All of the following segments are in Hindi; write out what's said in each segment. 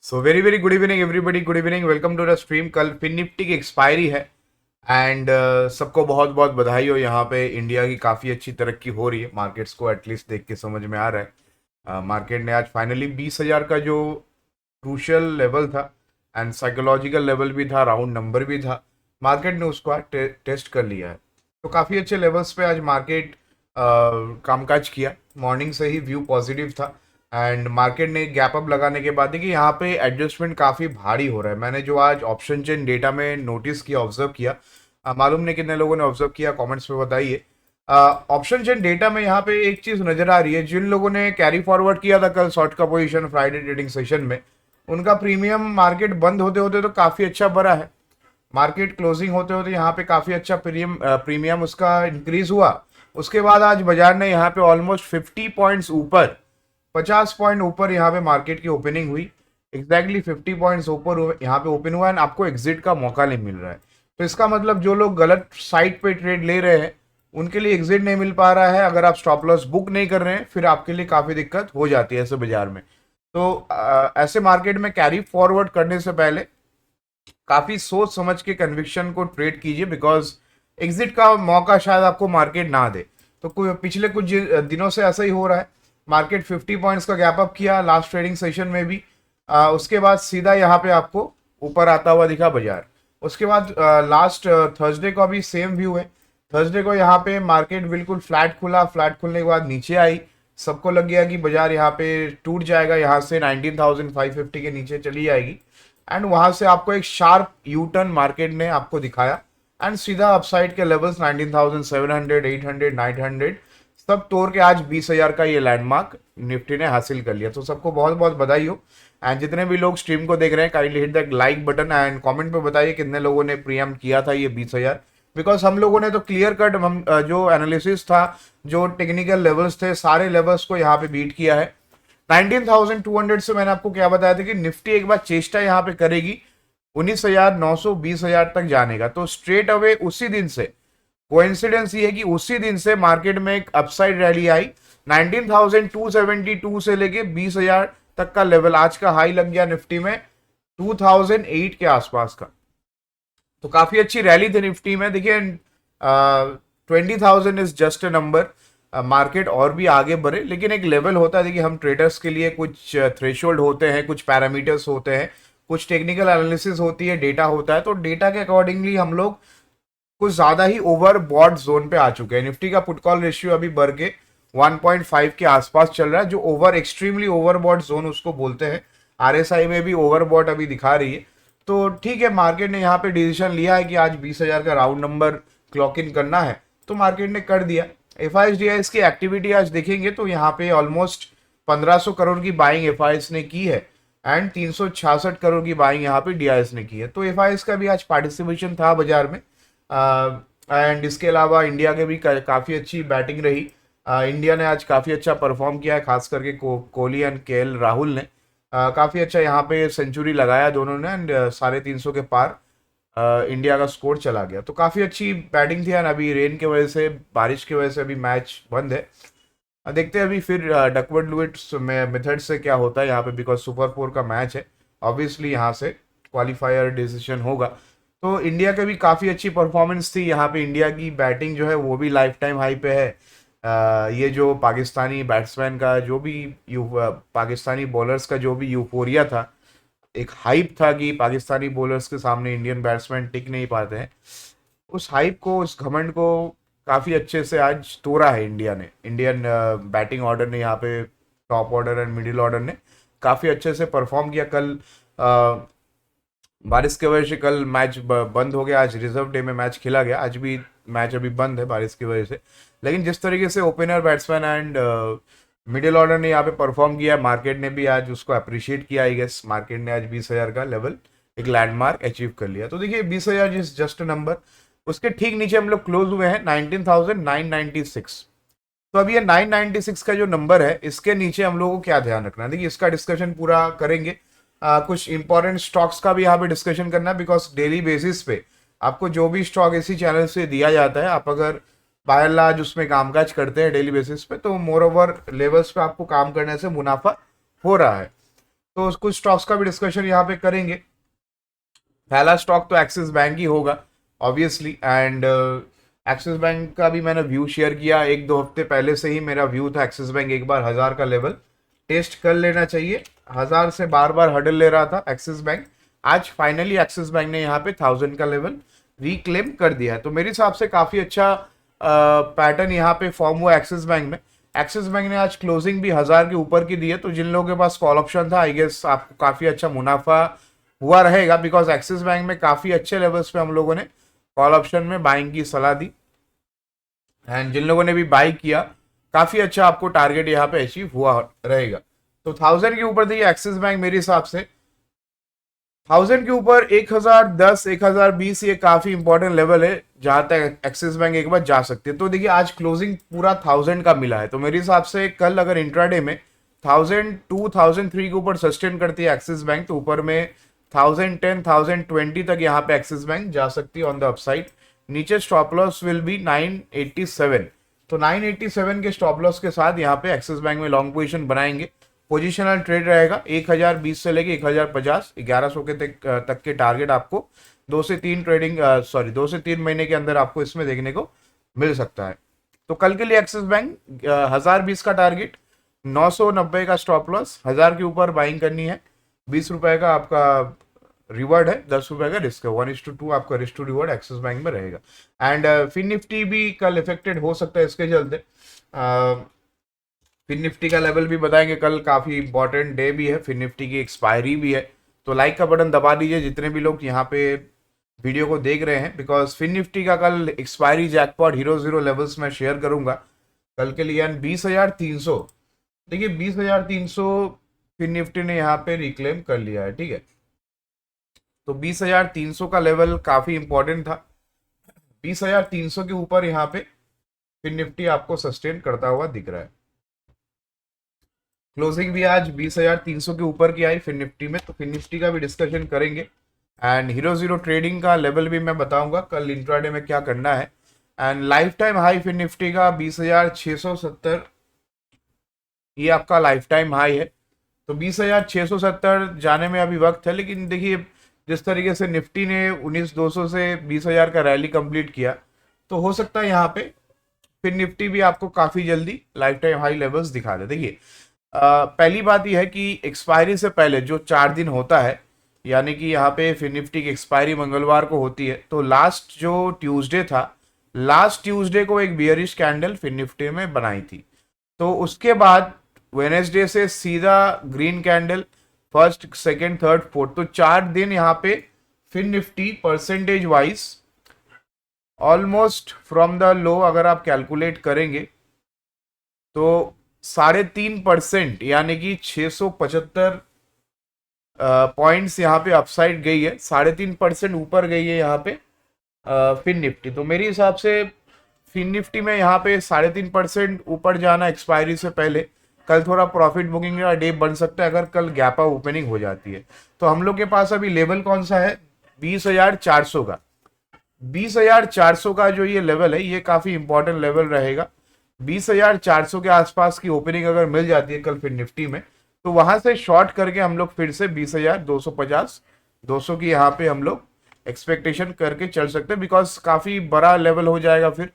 So very very good evening everybody, good evening, welcome to the stream. कल फिन निफ्टी की एक्सपायरी है एंड सबको बहुत बहुत बधाई हो। यहाँ पे इंडिया की काफ़ी अच्छी तरक्की हो रही है, मार्केट्स को एटलीस्ट देख के समझ में आ रहा है। मार्केट ने आज फाइनली 20,000 का जो क्रूशियल लेवल था एंड साइकोलॉजिकल लेवल भी था, राउंड नंबर भी था, मार्केट ने उसको आज टेस्ट कर लिया है। तो काफ़ी अच्छे लेवल्स पे आज मार्केट कामकाज किया। मॉर्निंग से ही व्यू पॉजिटिव था एंड मार्केट ने गैप अप लगाने के बाद देखिए यहाँ पे एडजस्टमेंट काफ़ी भारी हो रहा है। मैंने जो आज ऑप्शन चेन डेटा में नोटिस किया, ऑब्जर्व किया, मालूम नहीं कितने लोगों ने ऑब्जर्व किया, कमेंट्स में बताइए। ऑप्शन चेन डेटा में यहाँ पे एक चीज़ नज़र आ रही है, जिन लोगों ने कैरी फॉरवर्ड किया था कल शॉर्ट का पोजीशन फ्राइडे ट्रेडिंग सेशन में, उनका प्रीमियम मार्केट बंद होते होते तो काफ़ी अच्छा बढ़ा है। मार्केट क्लोजिंग होते होते यहाँ पे काफ़ी अच्छा प्रीमियम उसका इंक्रीज हुआ। उसके बाद आज बाजार ने यहाँ पे ऑलमोस्ट 50 पॉइंट्स ऊपर, 50 पॉइंट ऊपर यहाँ पे मार्केट की ओपनिंग हुई। एग्जैक्टली 50 पॉइंट्स ऊपर यहाँ पे ओपन हुआ एंड आपको एग्जिट का मौका नहीं मिल रहा है। तो इसका मतलब जो लोग गलत साइड पे ट्रेड ले रहे हैं उनके लिए एग्जिट नहीं मिल पा रहा है। अगर आप स्टॉप लॉस बुक नहीं कर रहे हैं फिर आपके लिए काफ़ी दिक्कत हो जाती है ऐसे बाजार में। तो ऐसे मार्केट में कैरी फॉरवर्ड करने से पहले काफ़ी सोच समझ के कन्विक्शन को ट्रेड कीजिए, बिकॉज एग्जिट का मौका शायद आपको मार्केट ना दे। तो पिछले कुछ दिनों से ऐसा ही हो रहा है। मार्केट 50 पॉइंट्स का गैप अप किया लास्ट ट्रेडिंग सेशन में भी। उसके बाद सीधा यहाँ पे आपको ऊपर आता हुआ दिखा बाजार। उसके बाद लास्ट थर्सडे को भी सेम व्यू है। थर्सडे को यहाँ पे मार्केट बिल्कुल फ्लैट खुला, फ्लैट खुलने के बाद नीचे आई। सबको लग गया कि बाजार यहाँ पे टूट जाएगा, यहाँ से 19,550 के नीचे चली जाएगी एंड वहां से आपको एक शार्प यू टर्न मार्केट ने आपको दिखाया एंड सीधा अपसाइड के लेवल्स 19,700, 800, 900 सब तोड़ के आज 20,000 का ये लैंडमार्क निफ्टी ने हासिल कर लिया। तो सबको बहुत बहुत बधाई हो। एंड जितने भी लोग स्ट्रीम को देख रहे हैं, kindly hit that like button and comment पे बताइए कितने लोगों ने प्रीएम किया था ये 20,000। बिकॉज हम लोगों ने तो क्लियर कट, हम जो एनालिसिस था, जो टेक्निकल लेवल्स थे, सारे लेवल्स को यहाँ पे बीट किया है। 19,200 से मैंने आपको क्या बताया था कि निफ्टी एक बार चेष्टा यहाँ पे करेगी 19,900, 20,000 तक जाने का। तो स्ट्रेट अवे उसी दिन से कोइंसिडेंस ये है कि उसी दिन से मार्केट में एक अपसाइड रैली आई। 19,272 से लेके 20,000 तक का लेवल, आज का हाई लग गया निफ्टी में 2008 के आसपास का। तो काफी अच्छी रैली थी निफ्टी में। देखिए 20,000 is just a number. Market और भी आगे बढ़े, लेकिन एक लेवल होता है। देखिए हम ट्रेडर्स के लिए कुछ थ्रेशोल्ड होते हैं, कुछ पैरामीटर्स होते हैं, कुछ टेक्निकल एनालिसिस होती है, डेटा होता है। तो डेटा के अकॉर्डिंगली हम लोग कुछ ज्यादा ही ओवर बॉट जोन पे आ चुके हैं। निफ्टी का पुट कॉल रेशियो अभी बढ़ के 1.5 के आसपास चल रहा है, जो over extremely overbought zone उसको बोलते हैं। आरएसआई में भी ओवर बॉट अभी दिखा रही है। तो ठीक है, मार्केट ने यहाँ पे डिसीजन लिया है कि आज 20,000 का राउंड नंबर क्लॉक इन करना है, तो मार्केट ने कर दिया। एफ की एक्टिविटी आज देखेंगे तो यहाँ पे ऑलमोस्ट 1500 करोड़ की बाइंग एफ ने की है एंड 366 करोड़ की बाइंग यहाँ पे डी ने की है। तो एफ का भी आज पार्टिसिपेशन था बाजार में। एंड इसके अलावा इंडिया के भी काफ़ी अच्छी बैटिंग रही। इंडिया ने आज काफ़ी अच्छा परफॉर्म किया है, खास करके कोहली एंड केएल राहुल ने काफ़ी अच्छा यहाँ पे सेंचुरी लगाया दोनों ने एंड 350 के पार इंडिया का स्कोर चला गया। तो काफ़ी अच्छी बैटिंग थी एंड अभी रेन की वजह से, बारिश की वजह से अभी मैच बंद है। देखते हैं अभी फिर डकवर्थ लुईस मेथड से क्या होता है यहाँ पे, बिकॉज सुपर 4 का मैच है। ऑब्वियसली यहाँ से क्वालिफायर डिसीजन होगा। तो इंडिया की भी काफ़ी अच्छी परफॉर्मेंस थी यहाँ पे। इंडिया की बैटिंग जो है वो भी लाइफ टाइम हाई पे है। ये जो पाकिस्तानी बैट्समैन का जो भी पाकिस्तानी बॉलर्स का जो भी यूफोरिया था, एक हाइप था कि पाकिस्तानी बॉलर्स के सामने इंडियन बैट्समैन टिक नहीं पाते हैं, उस हाइप को, उस घमंड को काफ़ी अच्छे से आज तोड़ा है इंडिया ने। इंडियन बैटिंग ऑर्डर ने यहाँ पे, top order and middle order ने काफ़ी अच्छे से परफॉर्म किया। कल बारिश की वजह से कल मैच बंद हो गया। आज रिजर्व डे में मैच खेला गया, आज भी मैच अभी बंद है बारिश की वजह से। लेकिन जिस तरीके से opener, batsman and middle order ने यहाँ पे परफॉर्म किया, मार्केट ने भी आज उसको अप्रिशिएट किया। आई गेस मार्केट ने आज 20,000 का लेवल, एक लैंडमार्क अचीव कर लिया। तो देखिए 20,000 इज जस्ट अ नंबर। उसके ठीक नीचे हम लोग क्लोज हुए हैं 19,996। तो अब ये 996 का जो नंबर है, इसके नीचे हम लोगों को क्या ध्यान रखना है, देखिए इसका डिस्कशन पूरा करेंगे। कुछ इंपॉर्टेंट स्टॉक्स का भी यहाँ पे डिस्कशन करना है, बिकॉज डेली बेसिस पे आपको जो भी स्टॉक इसी चैनल से दिया जाता है, आप अगर बाय एंड लार्ज उसमें कामकाज करते हैं डेली बेसिस पे, तो मोर ओवर लेवल्स पे आपको काम करने से मुनाफा हो रहा है। तो कुछ स्टॉक्स का भी डिस्कशन यहाँ पे करेंगे। पहला स्टॉक तो एक्सिस बैंक ही होगा ऑब्वियसली, एंड एक्सिस बैंक का भी मैंने व्यू शेयर किया 1-2 हफ्ते पहले से ही। मेरा व्यू था एक्सिस बैंक एक बार 1000 का लेवल टेस्ट कर लेना चाहिए। 1000 से बार बार हडल ले रहा था एक्सिस बैंक। आज फाइनली एक्सिस बैंक ने यहाँ पे 1000 का लेवल रिक्लेम कर दिया है। तो मेरे हिसाब से काफी अच्छा पैटर्न यहाँ पे फॉर्म हुआ एक्सिस बैंक में। एक्सिस बैंक ने आज क्लोजिंग भी 1000 के ऊपर की दी है, तो जिन लोगों के पास कॉल ऑप्शन था आई गेस आपको काफी अच्छा मुनाफा हुआ रहेगा, बिकॉज एक्सिस बैंक में काफी अच्छे लेवल्स पे हम लोगों ने कॉल ऑप्शन में बाइंग की सलाह दी। एंड जिन लोगों ने भी बाई किया काफी अच्छा आपको टारगेट यहाँ पे अचीव हुआ रहेगा। तो 1000 के ऊपर देखिए एक्सिस बैंक मेरे हिसाब से 1000 के ऊपर 1010 1020 ये काफी इंपॉर्टेंट लेवल है जहां तक एक्सिस बैंक एक बार जा सकती है। तो देखिए आज क्लोजिंग पूरा 1000 का मिला है, तो मेरे हिसाब से कल अगर इंट्राडे में 1002 1003 के ऊपर सस्टेन करती है एक्सिस बैंक, तो ऊपर में 1010 1020 तक यहाँ पे एक्सिस बैंक जा सकती है ऑन द अपसाइड। नीचे स्टॉप लॉस विल बी 987, तो 987 के स्टॉप लॉस के साथ यहाँ पे एक्सिस बैंक में लॉन्ग पोजीशन बनाएंगे। पोजिशनल ट्रेड रहेगा 1020 से लेके 1050 1100 के तक के टारगेट आपको 2 से 3 महीने के अंदर आपको इसमें देखने को मिल सकता है। तो कल के लिए एक्सिस बैंक 1020 का टारगेट, 990 का स्टॉप लॉस, 1000 के ऊपर बाइंग करनी है। 20 रुपए का आपका रिवॉर्ड है, 10 रुपए का रिस्क है। 1:2 आपका risk to reward Axis Bank में रहेगा। एंड फिन निफ्टी भी कल इफेक्टेड हो सकता है इसके चलते। फिन निफ्टी का लेवल भी बताएंगे कल, काफी इंपॉर्टेंट डे भी है, फिन निफ्टी की एक्सपायरी भी है। तो लाइक का बटन दबा दीजिए जितने भी लोग यहाँ पे वीडियो को देख रहे हैं, बिकॉज फिन निफ्टी का कल expiry jackpot hero zero levels में शेयर करूंगा कल के लिए। 20,300 देखिए 20,300 फिन निफ्टी ने यहाँ पे रिक्लेम कर लिया है, ठीक है। तो 20,300 का लेवल काफी इंपॉर्टेंट था। 20,300 के ऊपर यहाँ पे फिन निफ्टी आपको सस्टेन करता हुआ दिख रहा है। क्लोजिंग भी आज 20,300 के ऊपर की आई फिन निफ्टी में, तो फिन निफ्टी का भी डिस्कशन करेंगे। एंड हीरो जीरो ट्रेडिंग का लेवल भी मैं बताऊंगा कल इंट्राडे में क्या करना है। And life time high Fin Nifty का 20,670 ये आपका लाइफ टाइम हाई है। तो 20,670 जाने में अभी वक्त है, लेकिन देखिए जिस तरीके से निफ्टी ने 19,200 से 20,000 का रैली कंप्लीट किया, तो हो सकता है यहाँ पे फिर निफ्टी भी आपको काफी जल्दी लाइफ टाइम हाई लेवल्स दिखा दे। देखिए पहली बात यह है कि एक्सपायरी से पहले जो 4 दिन होता है, यानी कि यहाँ पे फिन निफ्टी की एक्सपायरी मंगलवार को होती है, तो लास्ट जो ट्यूसडे था, लास्ट ट्यूसडे को एक बियरिश कैंडल फिन निफ्टी में बनाई थी। तो उसके बाद वेनेसडे से सीधा green candle, first second third fourth, तो 4 दिन यहाँ पे Fin Nifty percentage wise almost from the low अगर आप कैलकुलेट करेंगे तो 3.5% यानी कि 675 पॉइंट्स यहाँ पे अपसाइड गई है, 3.5% ऊपर गई है यहाँ पे फिन निफ्टी। तो मेरे हिसाब से फिन निफ्टी में यहाँ पे 3.5% ऊपर जाना एक्सपायरी से पहले, कल थोड़ा प्रॉफिट बुकिंग का डे बन सकता है अगर कल गैप अप ओपनिंग हो जाती है। तो हम लोग के पास अभी लेवल कौन सा है, 20,400 का। 20,400 का जो ये लेवल है ये काफी इंपॉर्टेंट लेवल रहेगा। 20,400 के आसपास की ओपनिंग अगर मिल जाती है कल फिर निफ्टी में, तो वहां से शॉर्ट करके हम लोग फिर से 20,250 200 की यहाँ पे हम लोग एक्सपेक्टेशन करके चल सकते हैं, बिकॉज काफी बड़ा लेवल हो जाएगा फिर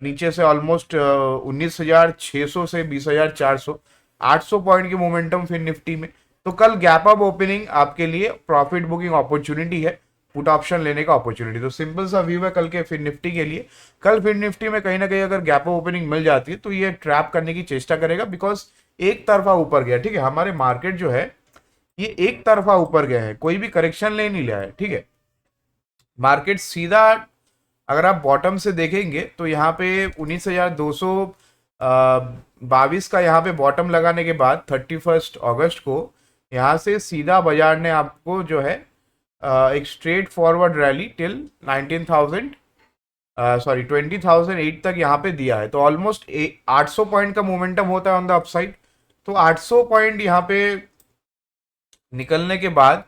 नीचे से ऑलमोस्ट 19,600 से 20,400 800 पॉइंट की मोमेंटम फिर निफ्टी में। तो कल गैप अप ओपनिंग आपके लिए प्रॉफिट बुकिंग अपॉर्चुनिटी है, पुट ऑप्शन लेने का अपॉर्चुनिटी। तो सिंपल सा व्यू है कल के फिर निफ्टी के लिए। कल फिर निफ्टी में कहीं ना कहीं अगर गैप अप ओपनिंग मिल जाती है तो ये ट्रैप करने की चेष्टा करेगा, बिकॉज एक तरफा ऊपर गया, ठीक है। हमारे मार्केट जो है ये एक तरफा ऊपर गया है, कोई भी करेक्शन ले नहीं लिया है, ठीक है। मार्केट सीधा अगर आप बॉटम से देखेंगे तो यहाँ पे 19,222 का यहाँ पे बॉटम लगाने के बाद 31 अगस्त को यहाँ से सीधा बाजार ने आपको जो है एक स्ट्रेट फॉरवर्ड रैली टिल 20,008 तक यहाँ पे दिया है। तो ऑलमोस्ट 800 पॉइंट का मोमेंटम होता है ऑन द अपसाइड। तो 800 पॉइंट यहाँ पे निकलने के बाद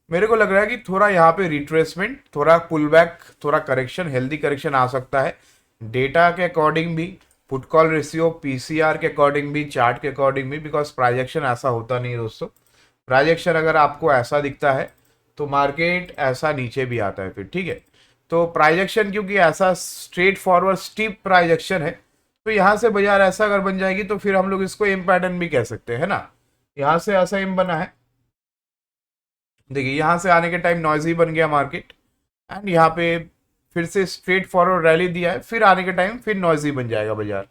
मेरे को लग रहा है कि थोड़ा यहाँ पे रिट्रेसमेंट, थोड़ा पुल बैक, थोड़ा करेक्शन, हेल्दी करेक्शन आ सकता है। डेटा के अकॉर्डिंग भी, पुट कॉल रेशियो, पीसीआर के अकॉर्डिंग भी, चार्ट के अकॉर्डिंग भी, बिकॉज प्राइजेक्शन ऐसा होता नहीं दोस्तों। प्राइजेक्शन अगर आपको ऐसा दिखता है तो मार्केट ऐसा नीचे भी आता है फिर, ठीक है। तो प्राइजेक्शन क्योंकि ऐसा स्ट्रेट फॉरवर्ड स्टीप प्राइजेक्शन है, तो यहाँ से बाजार ऐसा अगर बन जाएगी तो फिर हम लोग इसको एम पैटर्न भी कह सकते हैं ना। यहाँ से ऐसा एम बना है, देखिए यहाँ से आने के टाइम नॉइजी बन गया मार्केट, एंड यहाँ पे फिर से स्ट्रेट फॉरवर्ड रैली दिया है, फिर आने के टाइम फिर नॉइजी बन जाएगा बाजार।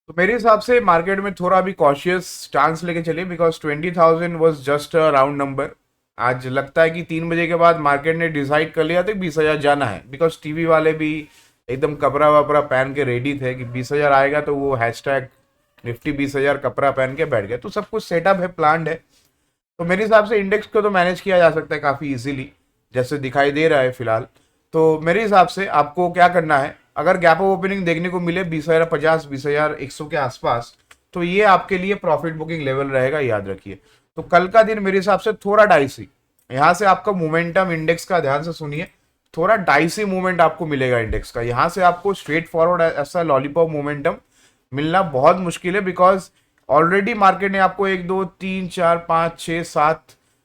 तो मेरे हिसाब से मार्केट में थोड़ा भी कॉशियस स्टांस लेके चलिए, because 20,000 was just a round number. आज लगता है कि 3 बजे के बाद मार्केट ने डिसाइड कर लिया था कि 20,000 जाना है, बिकॉज टीवी वाले भी एकदम कपड़ा वपड़ा पहन के रेडी थे कि 20,000 आएगा, तो वो हैशटैग निफ्टी 20,000 कपड़ा पहन के बैठ गए। तो सब कुछ सेटअप है, प्लान्ड है। तो मेरे हिसाब से इंडेक्स को तो मैनेज किया जा सकता है काफ़ी इजीली, जैसे दिखाई दे रहा है फिलहाल। तो मेरे हिसाब से आपको क्या करना है, अगर गैप ऑफ ओपनिंग देखने को मिले 20,050 20,100 के आसपास, तो ये आपके लिए प्रॉफिट बुकिंग लेवल रहेगा, याद रखिए। तो कल का दिन मेरे हिसाब से थोड़ा डाइसी, यहाँ से आपका मोमेंटम इंडेक्स का ध्यान से सुनिए, थोड़ा डाइसी मूवमेंट आपको मिलेगा इंडेक्स का। यहाँ से आपको स्ट्रेट फॉरवर्ड ऐसा लॉलीपॉप मोमेंटम मिलना बहुत मुश्किल है, बिकॉज ऑलरेडी मार्केट ने आपको 1 2 3 4 5 6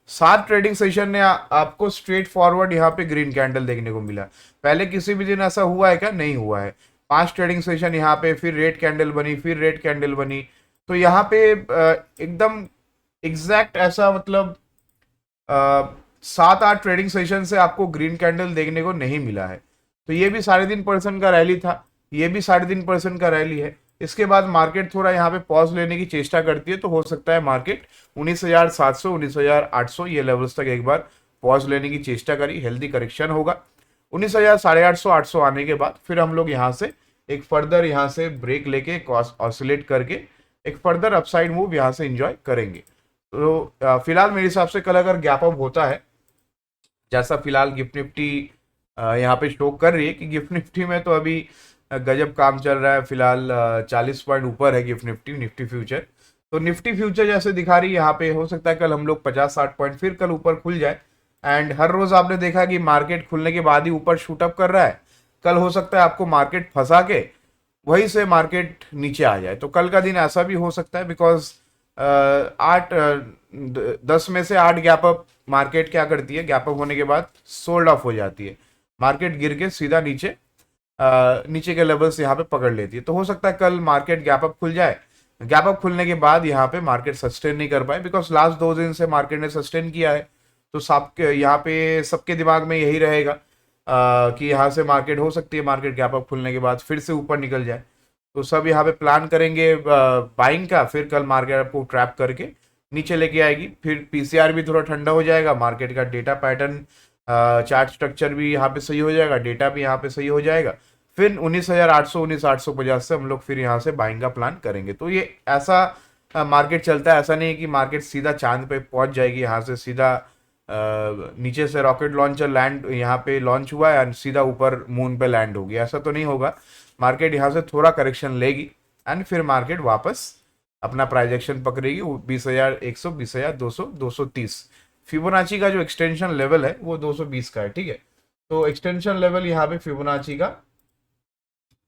7 ट्रेडिंग सेशन ने आपको स्ट्रेट फॉरवर्ड यहाँ पे ग्रीन कैंडल देखने को मिला। पहले किसी भी दिन ऐसा हुआ है क्या? नहीं हुआ है। 5 ट्रेडिंग सेशन यहाँ पे, फिर रेड कैंडल बनी, फिर रेड कैंडल बनी। तो यहाँ पे एकदम एग्जैक्ट ऐसा मतलब 7 8 ट्रेडिंग सेशन से आपको ग्रीन कैंडल देखने को नहीं मिला है। तो ये भी 3.5% का रैली था, ये भी 3.5% का रैली है। इसके बाद मार्केट थोड़ा यहाँ पे पॉज लेने की चेष्टा करती है, तो हो सकता है मार्केट 19,700 19,800 ये लेवल्स तक एक बार पॉज लेने की चेष्टा करी, हेल्दी करेक्शन होगा। 19,850 800 आने के बाद फिर हम लोग यहाँ से एक फर्दर यहाँ से ब्रेक लेके ऑसिलेट करके एक फर्दर अपसाइड मूव यहाँ से एंजॉय करेंगे। तो फिलहाल मेरे हिसाब से कल अगर गैप अप होता है, जैसा फिलहाल गिफ्ट निफ्टी यहाँ पे शो कर रही है कि गिफ्ट निफ्टी में तो अभी गजब काम चल रहा है फिलहाल, 40 पॉइंट ऊपर है गिफ्ट निफ्टी, निफ्टी फ्यूचर। तो निफ्टी फ्यूचर जैसे दिखा रही है यहाँ पे, हो सकता है कल हम लोग 50-60 पॉइंट फिर कल ऊपर खुल जाए। एंड हर रोज आपने देखा कि मार्केट खुलने के बाद ही ऊपर शूटअप कर रहा है, कल हो सकता है आपको मार्केट फंसा के वहीं से मार्केट नीचे आ जाए। तो कल का दिन ऐसा भी हो सकता है, बिकॉज 10 में से 8 गैप अप मार्केट क्या करती है, गैप अप होने के बाद सोल्ड ऑफ हो जाती है, मार्केट गिर के सीधा नीचे नीचे के लेवल्स यहाँ पे पकड़ लेती है। तो हो सकता है कल मार्केट गैप अप खुल जाए, गैप अप खुलने के बाद यहाँ पे मार्केट सस्टेन नहीं कर पाए, बिकॉज लास्ट 2 दिन से मार्केट ने सस्टेन किया है। तो सबके यहाँ पे सबके दिमाग में यही रहेगा कि यहाँ से मार्केट हो सकती है, मार्केट गैप अप खुलने के बाद फिर से ऊपर निकल जाए। तो सब यहाँ पे प्लान करेंगे बाइंग का, फिर कल मार्केट आपको ट्रैप करके नीचे लेके आएगी। फिर पीसीआर भी थोड़ा ठंडा हो जाएगा, मार्केट का डेटा पैटर्न चार्ट स्ट्रक्चर भी यहाँ पे सही हो जाएगा, डेटा भी यहाँ पे सही हो जाएगा। फिर 19,800 19,850 से हम लोग फिर यहाँ से बाइंग का प्लान करेंगे। तो ये ऐसा मार्केट चलता है, ऐसा नहीं है कि मार्केट सीधा चांद पे पहुंच जाएगी, यहाँ से सीधा नीचे से रॉकेट लॉन्चर लैंड यहाँ पे लॉन्च हुआ है और सीधा ऊपर मून पे लैंड होगी, ऐसा तो नहीं होगा। मार्केट यहाँ से थोड़ा करेक्शन लेगी एंड फिर मार्केट वापस अपना प्राइजेक्शन पकड़ेगी 20,100 20,200 230। फिबोनाची का जो एक्सटेंशन लेवल है वो 220 का है, ठीक है। तो एक्सटेंशन लेवल यहाँ पे फिबोनाची का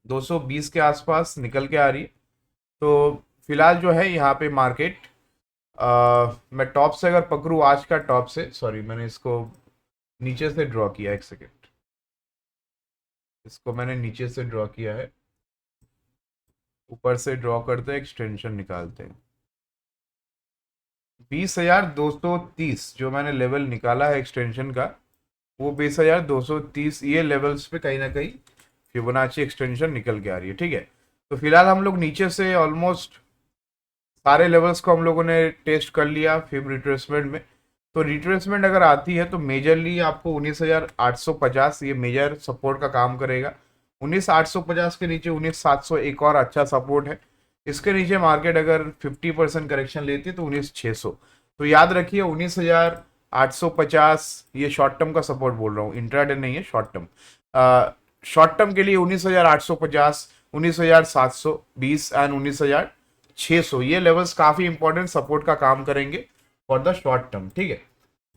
220 के आसपास निकल के आ रही है। तो फिलहाल जो है यहाँ पे मार्केट मैं टॉप से अगर पकड़ूँ, आज का टॉप से, सॉरी मैंने इसको नीचे से ड्रॉ किया, एक सेकेंड, इसको मैंने नीचे से ड्रॉ किया है, ऊपर से ड्रॉ करते हैं, एक्सटेंशन निकालते हैं। 20,230 जो मैंने लेवल निकाला है एक्सटेंशन का, वो 20,230 ये लेवल्स पे कहीं ना कहीं फिबोनाची एक्सटेंशन निकल के आ रही है, ठीक है। तो फिलहाल हम लोग नीचे से ऑलमोस्ट सारे लेवल्स को हम लोगों ने टेस्ट कर लिया फिब रिट्रेसमेंट में। तो रिट्रेसमेंट अगर आती है तो मेजरली आपको 19,850 ये मेजर सपोर्ट का काम करेगा। 19,850 के नीचे 19,700 एक और अच्छा सपोर्ट है। इसके नीचे मार्केट अगर 50% करेक्शन लेती है तो 19,600। तो याद रखिए 19,850 ये शॉर्ट टर्म का सपोर्ट बोल रहा हूँ, इंट्राडे नहीं है, शॉर्ट टर्म। शॉर्ट टर्म के लिए 19,850 19,720 एंड 19,600 ये लेवल्स काफी इंपॉर्टेंट सपोर्ट का काम करेंगे फॉर द शॉर्ट टर्म, ठीक है।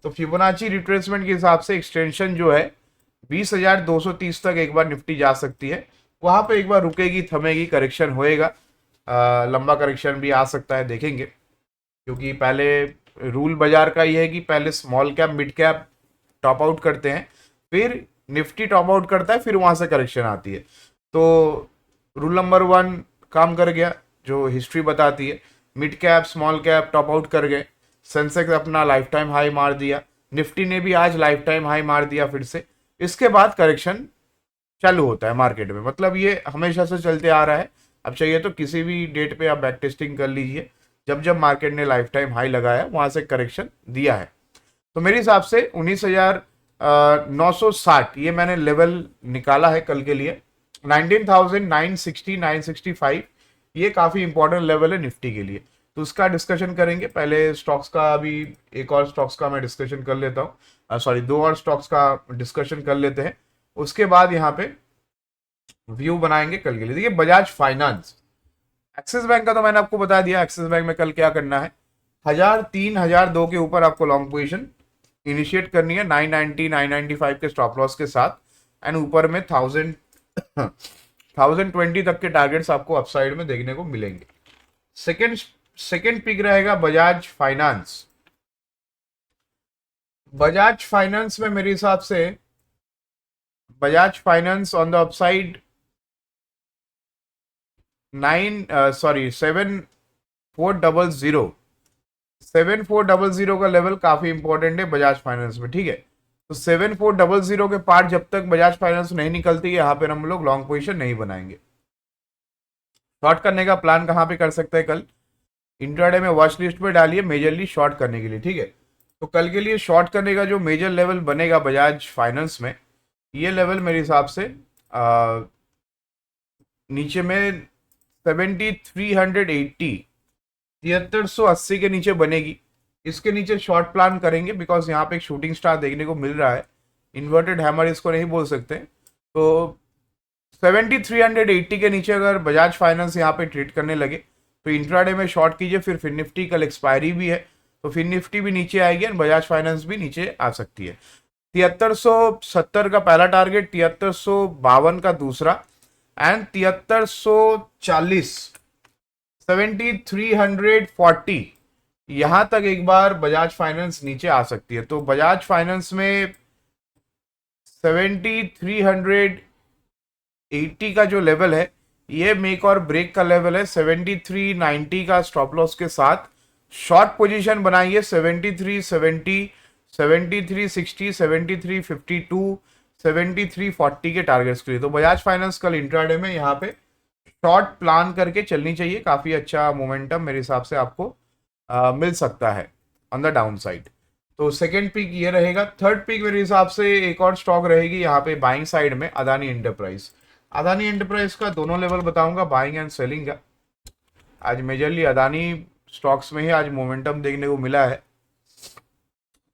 तो फिबोनाची रिट्रेसमेंट के हिसाब से एक्सटेंशन जो है 20,230 तक एक बार निफ्टी जा सकती है, वहां पे एक बार रुकेगी, थमेगी, करेक्शन होएगा, लंबा करेक्शन भी आ सकता है, देखेंगे। क्योंकि पहले रूल बाजार का ये है कि पहले small cap mid cap top out करते हैं, फिर निफ्टी टॉप आउट करता है, फिर वहां से करेक्शन आती है। तो रूल नंबर 1 काम कर गया, जो हिस्ट्री बताती है। Mid cap small cap top out कर गए, सेंसेक्स अपना लाइफ टाइम हाई मार दिया, निफ्टी ने भी आज लाइफ टाइम हाई मार दिया फिर से। इसके बाद करेक्शन चालू होता है मार्केट में, मतलब ये हमेशा से चलते आ रहा है। अब चाहिए तो किसी भी डेट पे आप बैक टेस्टिंग कर लीजिए, जब जब मार्केट ने लाइफ टाइम हाई लगाया वहां से करेक्शन दिया है। तो मेरे हिसाब से 19,960 ये मैंने लेवल निकाला है कल के लिए। 19,960 965 ये काफी इंपॉर्टेंट लेवल है निफ्टी के लिए। तो उसका डिस्कशन करेंगे। पहले स्टॉक्स का, अभी एक और स्टॉक्स का मैं डिस्कशन कर लेता हूँ, सॉरी 2 और स्टॉक्स का डिस्कशन कर लेते हैं, उसके बाद यहाँ पे व्यू बनाएंगे कल के लिए। देखिए बजाज फाइनेंस, एक्सिस बैंक का तो मैंने आपको बता दिया, एक्सिस बैंक में कल क्या करना है। 1003 1002 के ऊपर आपको लॉन्ग पोजीशन इनिशिएट करनी है 990 995 के स्टॉप लॉस के साथ, एंड ऊपर में 1020 तक के टारगेट्स आपको अपसाइड में देखने को मिलेंगे। सेकंड पिक रहेगा बजाज फाइनेंस। बजाज फाइनेंस में मेरे हिसाब से Bajaj finance on the upside 7400 का लेवल काफी इंपॉर्टेंट है बजाज फाइनेंस में, ठीक है। तो 7400 के पार जब तक बजाज फाइनेंस नहीं निकलती, यहाँ पे हम लोग लॉन्ग पोजीशन नहीं बनाएंगे। शॉर्ट करने का प्लान कहाँ पे कर सकते हैं कल, इंट्राडे में वॉच लिस्ट में डालिए मेजरली शॉर्ट करने के लिए, ठीक है। तो कल के लिए शॉर्ट करने का जो मेजर लेवल बनेगा बजाज फाइनेंस में, ये लेवल मेरे हिसाब से नीचे में 7380 7380 के नीचे बनेगी। इसके नीचे शॉर्ट प्लान करेंगे, बिकॉज यहाँ पे एक शूटिंग स्टार देखने को मिल रहा है, इन्वर्टेड हैमर इसको नहीं बोल सकते। तो 7380 के नीचे अगर बजाज फाइनेंस यहाँ पे ट्रेड करने लगे तो इंट्राडे में शॉर्ट कीजिए। फिर निफ्टी कल एक्सपायरी भी है, तो फिर निफ्टी भी नीचे आएगी और बजाज फाइनेंस भी नीचे आ सकती है। 7370 का पहला टारगेट, 7352 का दूसरा, एंड 7340 7340 यहां तक एक बार बजाज फाइनेंस नीचे आ सकती है। तो बजाज फाइनेंस में 7380 का जो लेवल है, ये मेक और ब्रेक का लेवल है। 7390 का स्टॉप लॉस के साथ शॉर्ट पोजीशन बनाइए 7370 7360 7352 7340 के टारगेट्स के लिए। तो बजाज फाइनेंस कल इंट्राडे में यहाँ पे शॉर्ट प्लान करके चलनी चाहिए, काफी अच्छा मोमेंटम मेरे हिसाब से आपको मिल सकता है ऑन द डाउन साइड। तो सेकंड पिक ये रहेगा। थर्ड पिक मेरे हिसाब से एक और स्टॉक रहेगी यहाँ पे बाइंग साइड में, अदानी एंटरप्राइज। अदानी एंटरप्राइज का दोनों लेवल बताऊंगा, बाइंग एंड सेलिंग का। आज मेजरली अदानी स्टॉक्स में ही आज मोमेंटम देखने को मिला है।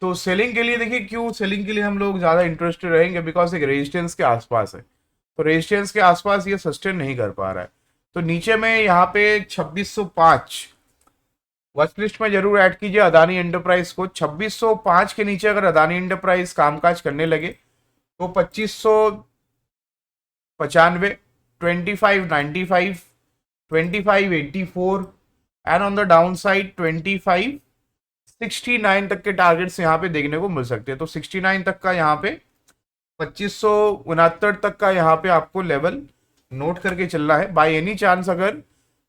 तो सेलिंग के लिए देखिए, क्यों सेलिंग के लिए हम लोग ज्यादा इंटरेस्टेड रहेंगे, बिकॉज एक रेजिस्टेंस के आसपास है। तो रेजिस्टेंस के आसपास ये सस्टेन नहीं कर पा रहा है। तो नीचे में यहाँ पे 2605 वॉच लिस्ट में जरूर ऐड कीजिए अदानी एंटरप्राइज को। 2605 के नीचे अगर अदानी एंटरप्राइज कामकाज करने लगे तो 2595 2595 2584 and on the down side 2569 तक के टारगेट्स यहाँ पे देखने को मिल सकते हैं। तो 69 तक का यहाँ पे 2569 तक का यहाँ पे आपको लेवल नोट करके चलना है। बाय एनी चांस अगर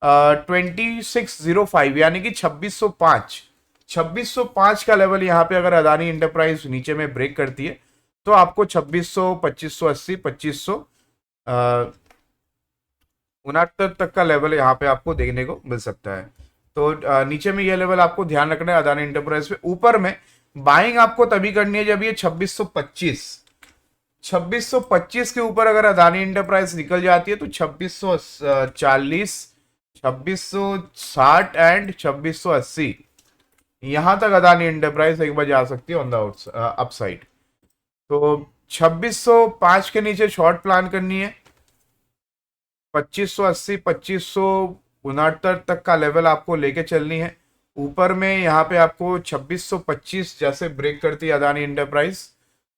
2605 यानी कि 2605 का लेवल यहाँ पे अगर अदानी एंटरप्राइज नीचे में ब्रेक करती है, तो आपको 2600 2580 2569 तक का लेवल यहाँ पे आपको देखने को मिल सकता है। तो नीचे में ये लेवल आपको ध्यान रखना है अदानी एंटरप्राइज पे। ऊपर में बाइंग आपको तभी करनी है जब ये 2625 के ऊपर अगर अदानी एंटरप्राइज निकल जाती है, तो 2640 2660 एंड 2680 यहां तक अदानी एंटरप्राइज एक बार जा सकती है ऑन द अपसाइड। तो 2605 के नीचे शॉर्ट प्लान करनी है। 2580 2569 तक का लेवल आपको लेके चलनी है। ऊपर में यहाँ पे आपको 2625 जैसे ब्रेक करती है अदानी एंटरप्राइज,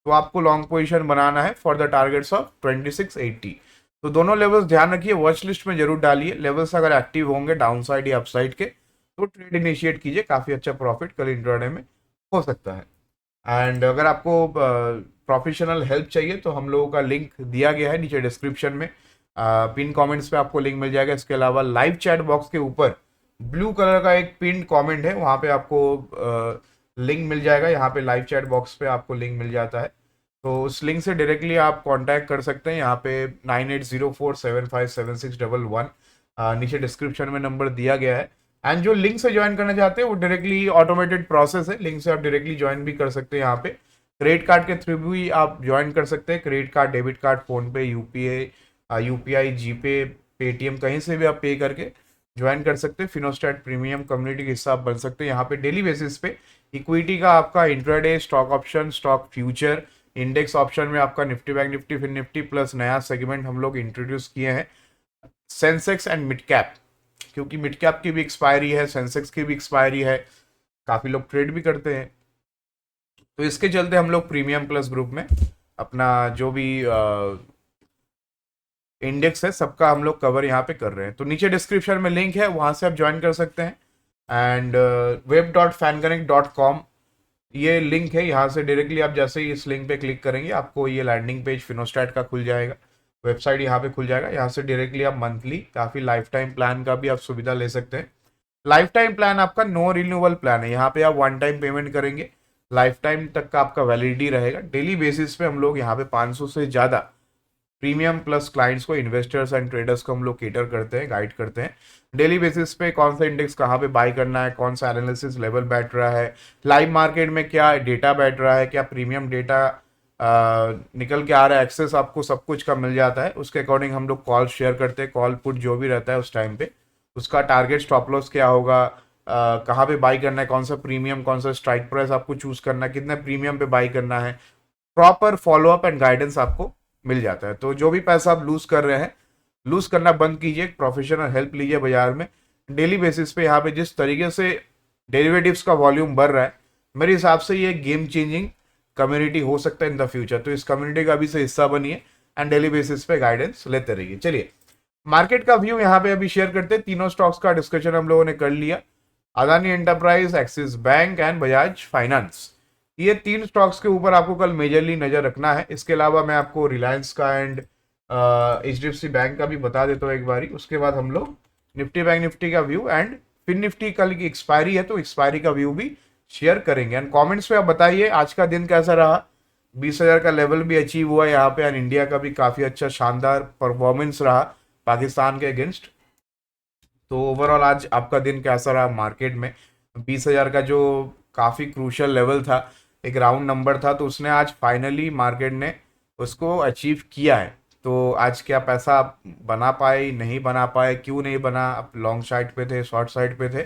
तो आपको लॉन्ग पोजीशन बनाना है फॉर द टारगेट्स ऑफ 2680। तो दोनों लेवल्स ध्यान रखिए, वॉच लिस्ट में जरूर डालिए। लेवल्स अगर एक्टिव होंगे डाउन साइड या अपसाइड के, तो ट्रेड इनिशिएट कीजिए, काफ़ी अच्छा प्रॉफिट कल इंट्राडे में हो सकता है। एंड अगर आपको प्रोफेशनल हेल्प चाहिए तो हम लोगों का लिंक दिया गया है नीचे डिस्क्रिप्शन में, पिन कमेंट्स पे आपको लिंक मिल जाएगा। इसके अलावा लाइव चैट बॉक्स के ऊपर ब्लू कलर का एक पिन कमेंट है, वहाँ पे आपको लिंक मिल जाएगा। यहाँ पे लाइव चैट बॉक्स पे आपको लिंक मिल जाता है, तो उस लिंक से डायरेक्टली आप कांटेक्ट कर सकते हैं। यहाँ पे 9804757611 नीचे डिस्क्रिप्शन में नंबर दिया गया है। एंड जो लिंक से ज्वाइन करना चाहते हैं वो डायरेक्टली ऑटोमेटेड प्रोसेस है, लिंक से आप डायरेक्टली ज्वाइन भी कर सकते हैं। यहाँ पे क्रेडिट कार्ड के थ्रू भी आप ज्वाइन कर सकते हैं, credit card, debit card, phone पे, यूपीआई, जीपे, पेटीएम, कहीं से भी आप पे करके ज्वाइन कर सकते हैं। फिनोस्टैट प्रीमियम कम्युनिटी के हिस्सा आप बन सकते हैं। यहाँ पे डेली बेसिस पे इक्विटी का आपका intraday, stock option, stock future, index option में आपका निफ्टी बैंक निफ्टी, फिन निफ्टी प्लस नया सेगमेंट हम लोग इंट्रोड्यूस किए हैं, सेंसेक्स एंड मिड कैप, क्योंकि मिड कैप की भी एक्सपायरी है, सेंसेक्स की भी एक्सपायरी है, काफ़ी लोग ट्रेड भी करते हैं, तो इसके चलते हम लोग प्रीमियम प्लस ग्रुप में अपना जो भी इंडेक्स है सबका हम लोग कवर यहाँ पे कर रहे हैं। तो नीचे डिस्क्रिप्शन में लिंक है, वहाँ से आप ज्वाइन कर सकते हैं। एंड web.fanconnect.com ये लिंक है, यहाँ से डायरेक्टली आप जैसे ही इस लिंक पे क्लिक करेंगे आपको ये लैंडिंग पेज फिनोस्टैट का खुल जाएगा, वेबसाइट यहाँ पे खुल जाएगा। यहाँ से डायरेक्टली आप मंथली काफ़ी लाइफ टाइम प्लान का भी आप सुविधा ले सकते हैं। लाइफ टाइम प्लान आपका नो रिन्यूअल प्लान है, यहाँ पे आप वन टाइम पेमेंट करेंगे, लाइफ टाइम तक का आपका वैलिडिटी रहेगा। डेली बेसिस पे हम लोग यहाँ पे 500 से ज़्यादा प्रीमियम प्लस क्लाइंट्स को, इन्वेस्टर्स एंड ट्रेडर्स को हम लोग केटर करते हैं, गाइड करते हैं डेली बेसिस पे, कौन सा इंडेक्स कहाँ पे बाय करना है, कौन सा एनालिसिस लेवल बैठ रहा है, लाइव मार्केट में क्या डेटा बैठ रहा है, क्या प्रीमियम डेटा निकल के आ रहा है, एक्सेस आपको सब कुछ का मिल जाता है। उसके अकॉर्डिंग हम लोग कॉल शेयर करते हैं, कॉल पुट जो भी रहता है उस टाइम पे उसका टारगेट स्टॉप लॉस क्या होगा, कहाँ पे बाई करना है, कौन सा प्रीमियम, कौन सा स्ट्राइक प्राइस आपको चूज करना है, कितने प्रीमियम पे बाई करना है, प्रॉपर फॉलोअप एंड गाइडेंस आपको मिल जाता है। तो जो भी पैसा आप लूज कर रहे हैं, लूज करना बंद कीजिए, प्रोफेशनल हेल्प लीजिए बाजार में। डेली बेसिस पे यहाँ पे जिस तरीके से डेरिवेटिव्स का वॉल्यूम बढ़ रहा है, मेरे हिसाब से ये गेम चेंजिंग कम्युनिटी हो सकता है इन द फ्यूचर। तो इस कम्युनिटी का अभी से हिस्सा बनिए एंड डेली बेसिस पे गाइडेंस लेते रहिए। चलिए मार्केट का व्यू यहाँ पे अभी शेयर करते हैं। तीनों स्टॉक्स का डिस्कशन हम लोगों ने कर लिया, Adani enterprise, axis bank and Bajaj finance, ये तीन स्टॉक्स के ऊपर आपको कल मेजरली नजर रखना है। इसके अलावा मैं आपको रिलायंस का एंड HDFC बैंक का भी बता देता हूँ एक बारी, उसके बाद हम लोग निफ्टी बैंक निफ्टी का व्यू एंड फिन निफ्टी कल की एक्सपायरी है तो एक्सपायरी का व्यू भी शेयर करेंगे। एंड कमेंट्स पे आप बताइए आज का दिन कैसा रहा, 20,000 का लेवल भी अचीव हुआ यहाँ पे, एंड इंडिया का भी काफी अच्छा शानदार परफॉर्मेंस रहा पाकिस्तान के अगेंस्ट। तो ओवरऑल आज आपका दिन कैसा रहा मार्केट में, 20,000 का जो काफ़ी क्रूशल लेवल था, एक राउंड नंबर था, तो उसने आज फाइनली मार्केट ने उसको अचीव किया है। तो आज क्या पैसा आप बना पाए, नहीं बना पाए, क्यों नहीं बना, आप लॉन्ग साइड पे थे, शॉर्ट साइड पे थे,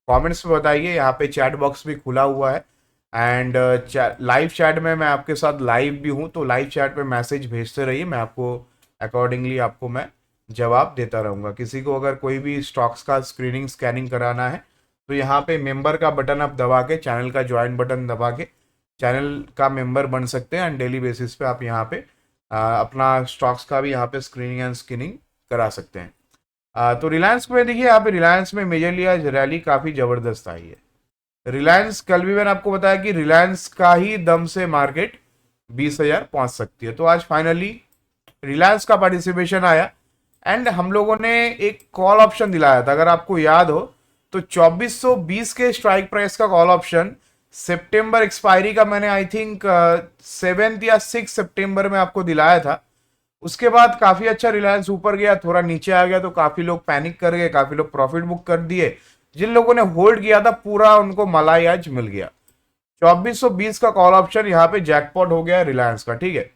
कमेंट्स में बताइए। यहाँ पे चैट बॉक्स भी खुला हुआ है एंड लाइव चैट में मैं आपके साथ लाइव भी हूँ, तो लाइव चैट पे मैसेज भेजते रहिए, मैं आपको अकॉर्डिंगली आपको मैं जवाब देता रहूँगा। किसी को अगर कोई भी स्टॉक्स का स्क्रीनिंग स्कैनिंग कराना है तो यहाँ पे मेंबर का बटन आप दबा के, चैनल का ज्वाइन बटन दबा के चैनल का मेंबर बन सकते हैं एंड डेली बेसिस पे आप यहाँ पे अपना स्टॉक्स का भी यहाँ पे स्क्रीनिंग एंड स्किनिंग करा सकते हैं। तो रिलायंस में देखिए, यहाँ पे रिलायंस में मेजरली आज रैली काफ़ी ज़बरदस्त आई है। रिलायंस कल भी मैंने आपको बताया कि रिलायंस का ही दम से मार्केट 20,000 पहुंच सकती है, तो आज फाइनली रिलायंस का पार्टिसिपेशन आया एंड हम लोगों ने एक कॉल ऑप्शन दिलाया था, अगर आपको याद हो तो 2420 के स्ट्राइक प्राइस का कॉल ऑप्शन सितंबर एक्सपायरी का मैंने आई थिंक 7 या 6 सितंबर में आपको दिलाया था। उसके बाद काफी अच्छा रिलायंस ऊपर गया, थोड़ा नीचे आ गया तो काफी लोग पैनिक कर गए, काफी लोग प्रॉफिट बुक कर दिए। जिन लोगों ने होल्ड किया था पूरा उनको मलाई आज मिल गया। 2420 का कॉल ऑप्शन यहाँ पे जैकपॉट हो गया रिलायंस का, ठीक है।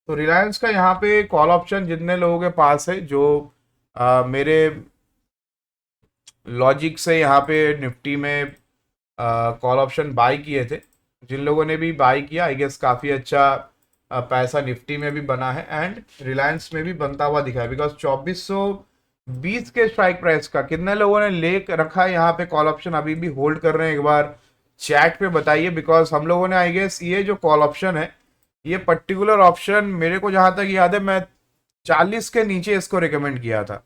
तो रिलायंस का यहाँ पे कॉल ऑप्शन जितने लोगों के पास है, जो मेरे लॉजिक से यहाँ पे निफ्टी में कॉल ऑप्शन बाय किए थे, जिन लोगों ने भी बाय किया आई गेस काफ़ी अच्छा पैसा निफ्टी में भी बना है एंड रिलायंस में भी बनता हुआ दिखा है, बिकॉज 2420 के स्ट्राइक प्राइस का कितने लोगों ने ले रखा है यहाँ पे कॉल ऑप्शन, अभी भी होल्ड कर रहे हैं, एक बार चैट पे बताइए। बिकॉज हम लोगों ने आई गेस ये जो कॉल ऑप्शन है, ये पर्टिकुलर ऑप्शन मेरे को जहां तक याद है मैं 40 के नीचे इसको रिकमेंड किया था।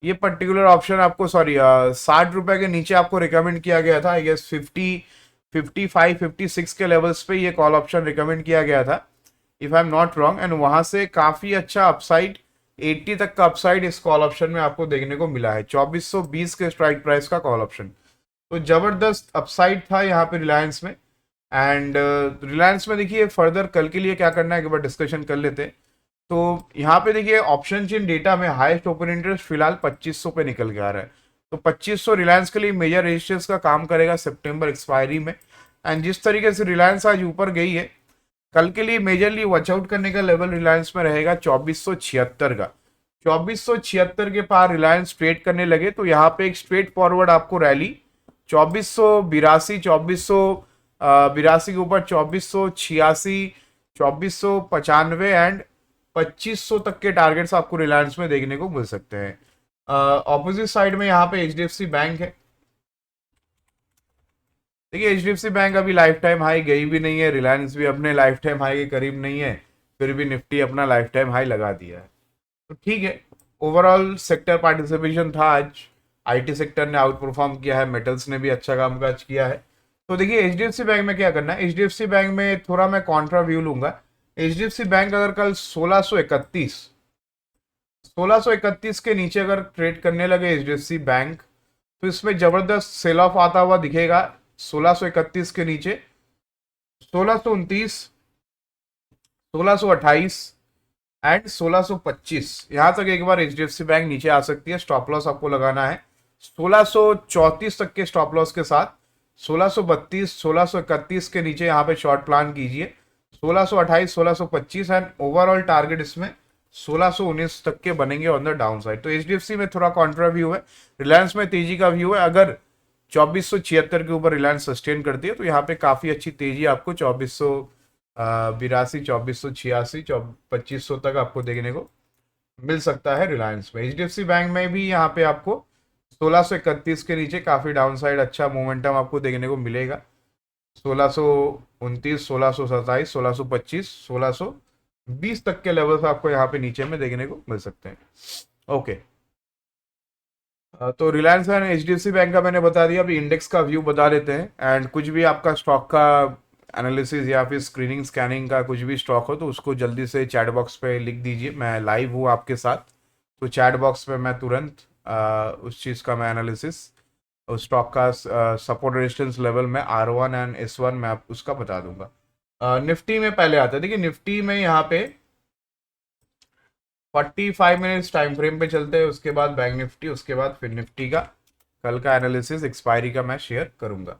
ये पर्टिकुलर ऑप्शन आपको 60 रुपए के नीचे आपको रिकमेंड किया गया था। आई गेस 55 56 के लेवल्स पे ये कॉल ऑप्शन रिकमेंड किया गया था, if I am not wrong. And वहां से काफी अच्छा अपसाइड 80 तक का अपसाइड इस कॉल ऑप्शन में आपको देखने को मिला है। 2420 के स्ट्राइक प्राइस का कॉल ऑप्शन, तो जबरदस्त अपसाइड था यहाँ पे रिलायंस में। एंड रिलायंस में देखिए फर्दर कल के लिए क्या करना है एक बार डिस्कशन कर लेते हैं। तो यहाँ पे देखिए ऑप्शन चेन डेटा में हाईएस्ट ओपन इंटरेस्ट फिलहाल 2500 पे निकल के आ रहा है। तो 2500 रिलायंस के लिए मेजर रेजिस्टेंस का काम करेगा सितंबर एक्सपायरी में। एंड जिस तरीके से रिलायंस आज ऊपर गई है, कल के लिए मेजरली वॉच आउट करने का लेवल रिलायंस में रहेगा 2476 का। 2476 के पार रिलायंस ट्रेड करने लगे तो यहाँ पे एक स्ट्रेट फॉरवर्ड आपको रैली 2482 2482 के ऊपर 2486 2495 एंड 2500 तक के टारगेट्स आपको रिलायंस में देखने को मिल सकते हैं। ऑपोजिट साइड में यहाँ पे एचडीएफसी बैंक है। देखिए एचडीएफसी बैंक अभी लाइफ टाइम हाई गई भी नहीं है, रिलायंस भी अपने लाइफ टाइम हाई के करीब नहीं है, फिर भी निफ्टी अपना लाइफ टाइम हाई लगा दिया है। तो ठीक है, ओवरऑल सेक्टर पार्टिसिपेशन था आज, आईटी सेक्टर ने आउट परफॉर्म किया है, मेटल्स ने भी अच्छा काम काज किया है। तो देखिए एचडीएफसी बैंक में क्या करना है, एचडीएफसी बैंक में थोड़ा मैं कॉन्ट्रा व्यू लूंगा। एचडीएफसी बैंक अगर कल 1631 के नीचे अगर ट्रेड करने लगे एचडीएफसी बैंक, तो इसमें जबरदस्त सेल ऑफ आता हुआ दिखेगा 1631 के नीचे 1629 1628 एंड 1625 यहां तक एक बार एचडीएफसी बैंक नीचे आ सकती है। स्टॉप लॉस आपको लगाना है 1634 तक के स्टॉप लॉस के साथ। 1632 1631 के नीचे यहाँ पे शॉर्ट प्लान कीजिए, 1628 1625 एंड ओवरऑल टारगेट इसमें 1619 तक के बनेंगे ऑन द डाउन साइड। तो एचडीएफसी में थोड़ा कॉन्ट्रा व्यू है, रिलायंस में तेजी का व्यू है। अगर 2476 के ऊपर रिलायंस सस्टेन करती है तो यहाँ पे काफी अच्छी तेजी आपको 2482 2486 2500 तक आपको देखने को मिल सकता है रिलायंस में। एचडीएफसी बैंक में भी यहाँ पे आपको 1631 के नीचे काफी डाउन साइड अच्छा मोमेंटम आपको देखने को मिलेगा। 1629 1627 1625 1620 तक के लेवल्स आपको यहाँ पे नीचे में देखने को मिल सकते हैं। ओके, तो रिलायंस एंड एचडीएफसी बैंक का मैंने बता दिया। अभी इंडेक्स का व्यू बता देते हैं। एंड कुछ भी आपका स्टॉक का एनालिसिस या फिर स्क्रीनिंग स्कैनिंग का कुछ भी स्टॉक हो तो उसको जल्दी से चैट बॉक्स पे लिख दीजिए, मैं लाइव हूँ आपके साथ। तो चैट बॉक्स पे मैं तुरंत उस चीज़ का मैं एनालिसिस, उस स्टॉक का सपोर्ट रेजिस्टेंस लेवल में R1 एंड S1 मैं आप उसका बता दूंगा। निफ्टी में पहले आता है, देखिए निफ्टी में यहाँ पे 45 मिनट्स टाइम फ्रेम पे चलते हैं, उसके बाद बैंक निफ्टी, उसके बाद फिर निफ्टी का कल का एनालिसिस एक्सपायरी का मैं शेयर करूंगा।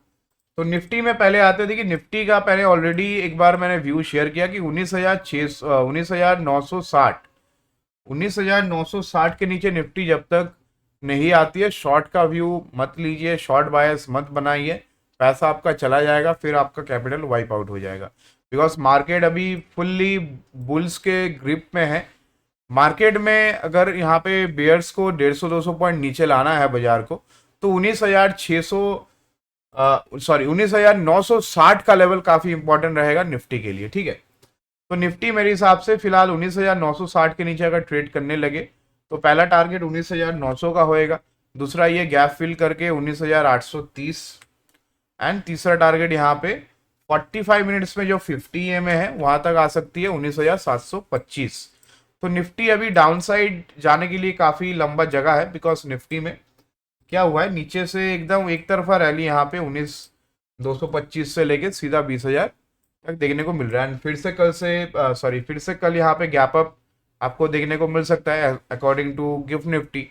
तो निफ्टी में पहले आते हैं, देखिए निफ्टी का पहले ऑलरेडी एक बार मैंने व्यू शेयर किया कि 19,960 के नीचे निफ्टी जब तक नहीं आती है, शॉर्ट का व्यू मत लीजिए, शॉर्ट बायस मत बनाइए, पैसा आपका चला जाएगा, फिर आपका कैपिटल वाइप आउट हो जाएगा। बिकॉज मार्केट अभी फुल्ली बुल्स के ग्रिप में है। मार्केट में अगर यहाँ पे बेयर्स को 150-200 पॉइंट नीचे लाना है बाजार को, तो 19,960 का लेवल काफी इंपॉर्टेंट रहेगा निफ्टी के लिए। ठीक है, तो निफ्टी मेरे हिसाब से फिलहाल 19,960 के नीचे अगर ट्रेड करने लगे तो पहला टारगेट 19,900 का होएगा, दूसरा ये गैप फिल करके 19,830 एंड तीसरा टारगेट यहाँ पे 45 मिनट्स में जो 50 EMA है वहां तक आ सकती है 19,725। तो निफ्टी अभी डाउन साइड जाने के लिए काफी लंबा जगह है, बिकॉज निफ्टी में क्या हुआ है, नीचे से एकदम एक तरफा रैली यहाँ पे 19,225 से लेके सीधा 20,000 तक देखने को मिल रहा है। फिर से कल यहाँ पे गैप अप आपको देखने को मिल सकता है अकॉर्डिंग टू गिफ्ट निफ्टी।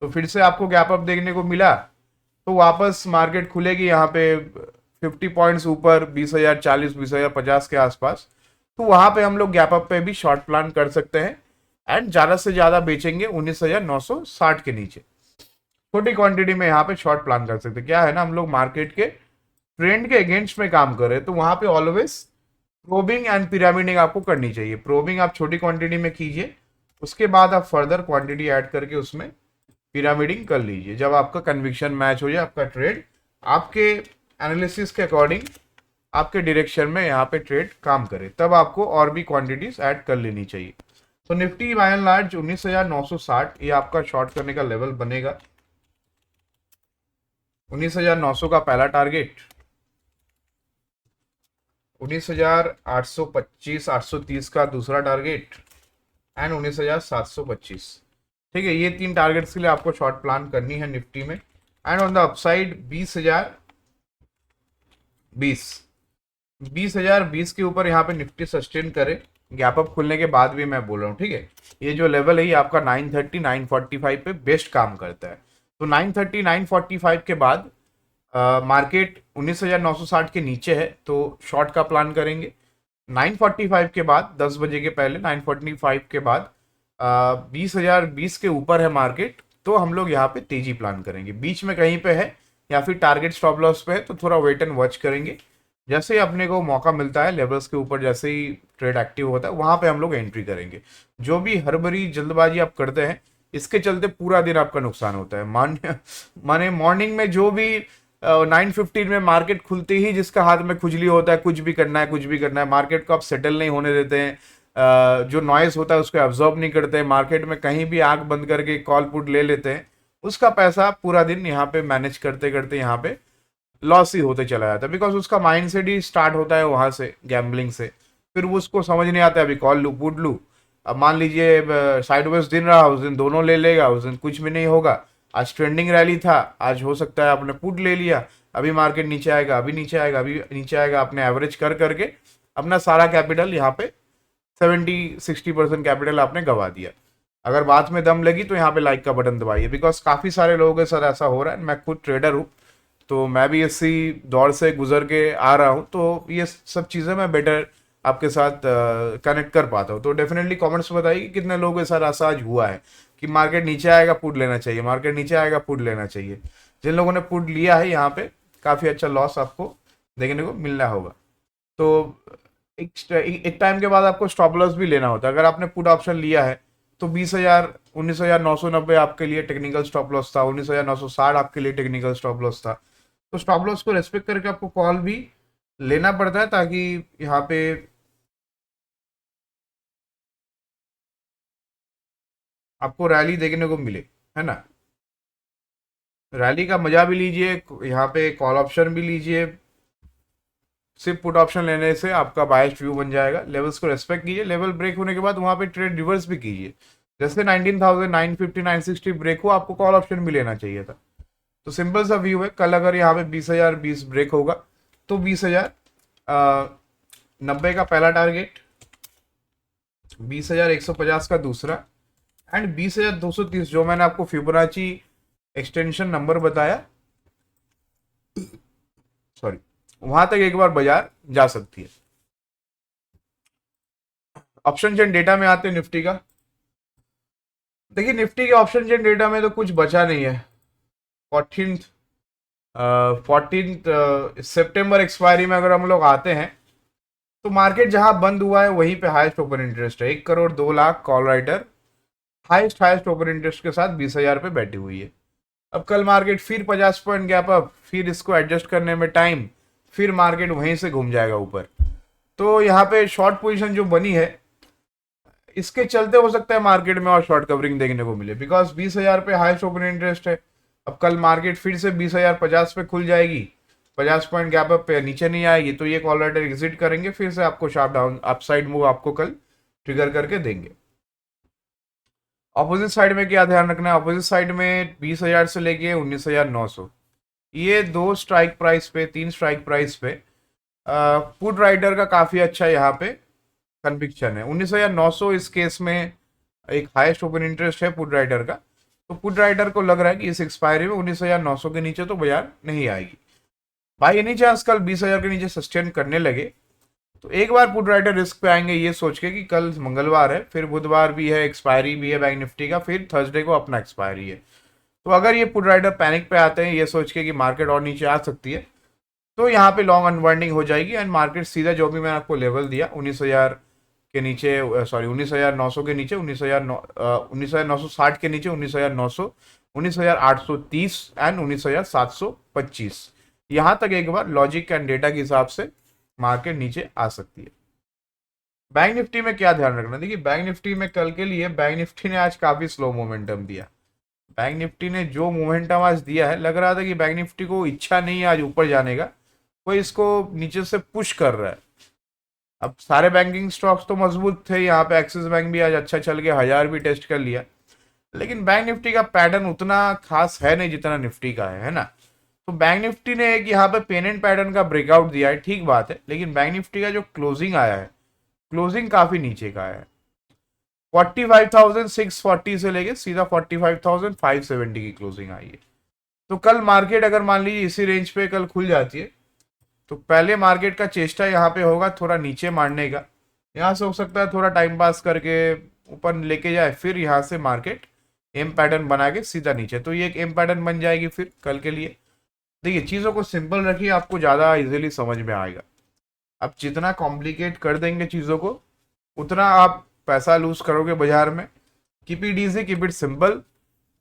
तो फिर से आपको गैप अप देखने को मिला तो वापस मार्केट खुलेगी यहाँ पे 50 पॉइंट्स ऊपर 20,040 20,050 के आसपास। तो वहां पे हम लोग गैप अप पे भी शॉर्ट प्लान कर सकते हैं एंड ज्यादा से ज्यादा बेचेंगे 19,960 के नीचे। छोटी क्वांटिटी में यहाँ पे शॉर्ट प्लान कर सकते हैं। क्या है ना, हम लोग मार्केट के ट्रेंड के अगेंस्ट में काम कर रहे हैं, तो वहां पे ऑलवेज प्रोबिंग एंड पिरामिडिंग आपको करनी चाहिए। प्रोबिंग आप छोटी क्वांटिटी में कीजिए, उसके बाद आप फर्दर क्वांटिटी ऐड करके उसमें पिरामिडिंग कर लीजिए। जब आपका कन्विक्शन मैच हो जाए, आपका ट्रेड आपके एनालिसिस के अकॉर्डिंग आपके डायरेक्शन में यहाँ पे ट्रेड काम करे, तब आपको और भी क्वांटिटीज ऐड कर लेनी चाहिए। तो निफ्टी बाय एंड लार्ज 19,960 ये आपका शॉर्ट करने का लेवल बनेगा। 19,900 का पहला टारगेट, 19,825 830 का दूसरा टारगेट एंड 19,725। ठीक है, ये 3 टारगेट्स के लिए आपको शॉर्ट प्लान करनी है निफ्टी में। एंड ऑन द अपसाइड 20,020 के ऊपर यहाँ पे निफ्टी सस्टेन करे, गैप अप खुलने के बाद भी मैं बोल रहा हूँ। ठीक है, ये जो लेवल है ये आपका 930 945 पे बेस्ट काम करता है। तो 930 945 के बाद मार्केट 19,960 के नीचे है तो शॉर्ट का प्लान करेंगे। 9:45 के बाद 10 बजे के पहले 9:45 के बाद 20,020 के ऊपर है मार्केट तो हम लोग यहाँ पे तेजी प्लान करेंगे। बीच में कहीं पे है या फिर टारगेट स्टॉप लॉस पे है तो थोड़ा वेट एंड वॉच करेंगे। जैसे ही अपने को मौका मिलता है लेवल्स के ऊपर, जैसे ही ट्रेड एक्टिव होता है वहां पे हम लोग एंट्री करेंगे। जो भी हड़बड़ी जल्दबाजी आप करते हैं इसके चलते पूरा दिन आपका नुकसान होता है। माने मॉर्निंग में जो भी 9:15 में मार्केट खुलते ही जिसका हाथ में खुजली होता है, कुछ भी करना है कुछ भी करना है, मार्केट को आप सेटल नहीं होने देते हैं, जो नॉइस होता है उसको एब्जॉर्ब नहीं करते हैं, मार्केट में कहीं भी आंख बंद करके कॉल पुट ले लेते हैं, उसका पैसा पूरा दिन यहाँ पे मैनेज करते करते यहाँ पे लॉस ही होते चला जाता है। बिकॉज उसका माइंड सेट ही स्टार्ट होता है वहां से, गैम्बलिंग से। फिर वो उसको समझ नहीं आता है अभी कॉल लू पुट लू। अब मान लीजिए साइडवेज दिन रहा, उस दिन दोनों ले लेगा, उस दिन कुछ भी नहीं होगा। आज ट्रेंडिंग रैली था, आज हो सकता है आपने पुट ले लिया, अभी मार्केट नीचे आएगा, अभी नीचे आएगा, अभी नीचे आएगा, आपने एवरेज कर करके अपना सारा कैपिटल यहाँ पे 70-60% कैपिटल आपने गवा दिया। अगर बात में दम लगी तो यहाँ पे लाइक का बटन दबाइए, बिकॉज काफी सारे लोगों के साथ ऐसा हो रहा है। मैं खुद ट्रेडर हूँ तो मैं भी इसी दौर से गुजर के आ रहा हूँ, तो ये सब चीज़ें मैं बेटर आपके साथ कनेक्ट कर पाता हूँ। तो डेफिनेटली कमेंट्स में बताइए कि कितने लोगों के साथ ऐसा आज हुआ है कि मार्केट नीचे आएगा पुट लेना चाहिए, मार्केट नीचे आएगा पुट लेना चाहिए। जिन लोगों ने पुट लिया है यहाँ पे काफ़ी अच्छा लॉस आपको देखने को मिलना होगा। तो एक टाइम के बाद आपको स्टॉप लॉस भी लेना होता है। अगर आपने पुट ऑप्शन लिया है तो 20,000 19,990 आपके लिए टेक्निकल स्टॉप लॉस था, 19,960 आपके लिए टेक्निकल स्टॉप लॉस था। तो स्टॉप लॉस को रेस्पेक्ट करके आपको कॉल भी लेना पड़ता है ताकि यहाँ पे आपको रैली देखने को मिले, है ना। रैली का मजा भी लीजिए, यहाँ पे कॉल ऑप्शन भी लीजिए। सिर्फ पुट ऑप्शन लेने से आपका बायस्ड व्यू बन जाएगा। लेवल्स को रेस्पेक्ट कीजिए, लेवल ब्रेक होने के बाद वहां पे ट्रेड रिवर्स भी कीजिए। जैसे 19,950 960 ब्रेक हुआ, आपको कॉल ऑप्शन भी लेना चाहिए था। तो सिंपल सा व्यू है। कल अगर यहाँ पे 20,020 ब्रेक होगा तो 20,090 का पहला टारगेट, 20,150 का दूसरा एंड 20,230 जो मैंने आपको फिबोनाची एक्सटेंशन नंबर बताया, सॉरी, वहां तक एक बार बाजार जा सकती है। ऑप्शन चेन डेटा में आते हैं निफ्टी का। देखिए निफ्टी के ऑप्शन चेन डेटा में तो कुछ बचा नहीं है। 14 सितंबर एक्सपायरी में अगर हम लोग आते हैं तो मार्केट जहां बंद हुआ है वहीं पे हाईएस्ट ओपन इंटरेस्ट है। 1,02,00,000 call writer highest open interest के साथ 20,000 पे बैठी हुई है। अब कल मार्केट फिर 50 पॉइंट गैप अप, फिर इसको एडजस्ट करने में टाइम, फिर मार्केट वहीं से घूम जाएगा ऊपर। तो यहाँ पे शॉर्ट पोजीशन जो बनी है इसके चलते हो सकता है मार्केट में और शॉर्ट कवरिंग देखने को मिले, बिकॉज 20,000 पे हाईएस्ट ओपन इंटरेस्ट है। अब कल मार्केट फिर से 20,050 पे खुल जाएगी, 50 पॉइंट गैप अप पे नीचे नहीं आएगी तो ये कॉल राइटर एग्जिट करेंगे, फिर से आपको शार्प डाउन अपसाइड मूव आपको कल ट्रिगर करके देंगे। ऑपोजिट साइड में क्या ध्यान रखना है, ऑपोजिट साइड में 20,000 से लेके 19,900 ये 2 स्ट्राइक प्राइस पे, 3 स्ट्राइक प्राइस पे पुट राइटर का काफी अच्छा यहाँ पे कन्विक्शन है। 19,900 इस केस में एक हाईएस्ट ओपन इंटरेस्ट है पुट राइटर का, तो पुट राइटर को लग रहा है कि इस एक्सपायरी में 19,900 के नीचे तो बाजार नहीं आएगी। बाई एनी चांस कल 20,000 के नीचे सस्टेन करने लगे तो एक बार पुट राइटर रिस्क पे आएंगे ये सोच के कि कल मंगलवार है, फिर बुधवार भी है, एक्सपायरी भी है बैंक निफ्टी का, फिर थर्सडे को अपना एक्सपायरी है। तो अगर ये पुट राइटर पैनिक पे आते हैं ये सोच के कि मार्केट और नीचे आ सकती है तो यहाँ पे लॉन्ग अनवाइंडिंग हो जाएगी एंड मार्केट सीधा जो भी मैंने आपको लेवल दिया 19,000 के नीचे, सॉरी 19,900 के नीचे, 19,960 के नीचे, 19,900, 19,830 एंड 19,725 यहाँ तक एक बार लॉजिक एंड डेटा के हिसाब से मार्केट नीचे आ सकती है। बैंक निफ्टी में क्या ध्यान रखना, देखिए बैंक निफ्टी में कल के लिए बैंक निफ्टी ने आज काफी स्लो मोमेंटम दिया। बैंक निफ्टी ने जो मोमेंटम आज दिया है, लग रहा था कि बैंक निफ्टी को इच्छा नहीं है आज ऊपर जाने का, कोई इसको नीचे से पुश कर रहा है। अब सारे बैंकिंग स्टॉक्स तो मजबूत थे, यहाँ पे एक्सिस बैंक भी आज अच्छा चल गया, 1000 भी टेस्ट कर लिया। लेकिन बैंक निफ्टी का पैटर्न उतना खास है नहीं जितना निफ्टी का है ना। तो बैंक निफ्टी ने एक यहाँ पे पेनेंट पैटर्न का ब्रेकआउट दिया है, ठीक बात है, लेकिन बैंक निफ्टी का जो क्लोजिंग आया है, क्लोजिंग काफी नीचे का है। 45,640 से लेके सीधा 45,570 की क्लोजिंग आई है। तो कल मार्केट अगर मान लीजिए इसी रेंज पे कल खुल जाती है, तो पहले मार्केट का चेष्टा यहाँ पे होगा थोड़ा नीचे मारने का। यहाँ से हो सकता है थोड़ा टाइम पास करके ऊपर लेके जाए, फिर यहाँ से मार्केट एम पैटर्न बना के सीधा नीचे, तो ये एक एम पैटर्न बन जाएगी फिर कल के लिए। देखिए चीज़ों को सिंपल रखिए, आपको ज़्यादा इजीली समझ में आएगा। आप जितना कॉम्प्लिकेट कर देंगे चीज़ों को, उतना आप पैसा लूज करोगे बाजार में। Keep it easy, keep it simple,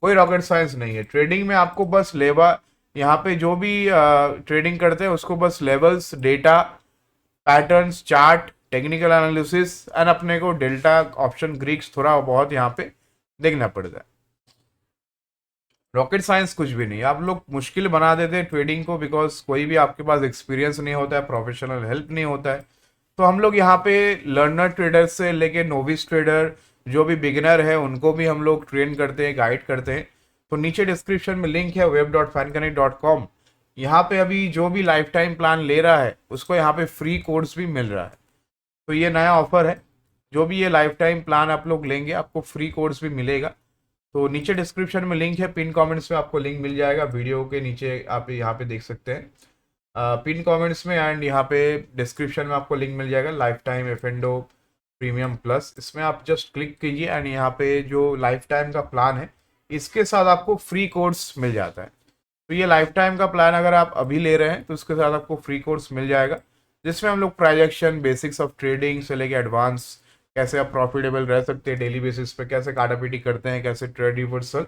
कोई रॉकेट साइंस नहीं है ट्रेडिंग में। आपको बस लेवा यहाँ पे जो भी ट्रेडिंग करते हैं उसको बस levels, data, patterns, chart, technical analysis and अपने को डेल्टा ऑप्शन ग्रीक्स थोड़ा बहुत यहाँ पे देखना पड़ता है। रॉकेट साइंस कुछ भी नहीं। आप लोग मुश्किल बना देते हैं ट्रेडिंग को, बिकॉज कोई भी आपके पास एक्सपीरियंस नहीं होता है, प्रोफेशनल हेल्प नहीं होता है। तो हम लोग यहाँ पे लर्नर ट्रेडर से लेके नोविस ट्रेडर, जो भी बिगिनर है, उनको भी हम लोग ट्रेन करते हैं, गाइड करते हैं। तो नीचे डिस्क्रिप्शन में लिंक है web.fanconnect.com। यहाँ पे अभी जो भी लाइफ टाइम प्लान ले रहा है उसको यहाँ पे फ्री कोर्स भी मिल रहा है। तो ये नया ऑफर है, जो भी ये लाइफ टाइम प्लान आप लोग लेंगे आपको फ्री कोर्स भी मिलेगा। तो नीचे डिस्क्रिप्शन में लिंक है, पिन कमेंट्स में आपको लिंक मिल जाएगा, वीडियो के नीचे आप यहाँ पे देख सकते हैं पिन कमेंट्स में, एंड यहाँ पे डिस्क्रिप्शन में आपको लिंक मिल जाएगा लाइफ टाइम एफेंडो प्रीमियम प्लस। इसमें आप जस्ट क्लिक कीजिए एंड यहाँ पे जो लाइफ टाइम का प्लान है इसके साथ आपको फ्री कोर्स मिल जाता है। तो ये लाइफ टाइम का प्लान अगर आप अभी ले रहे हैं तो उसके साथ आपको फ्री कोर्स मिल जाएगा, जिसमें हम लोग प्राइजेक्शन, बेसिक्स ऑफ ट्रेडिंग से लेके एडवांस, कैसे आप प्रॉफिटेबल रह सकते हैं डेली बेसिस पे, कैसे काटापीटी करते हैं, कैसे ट्रेड रिवर्सल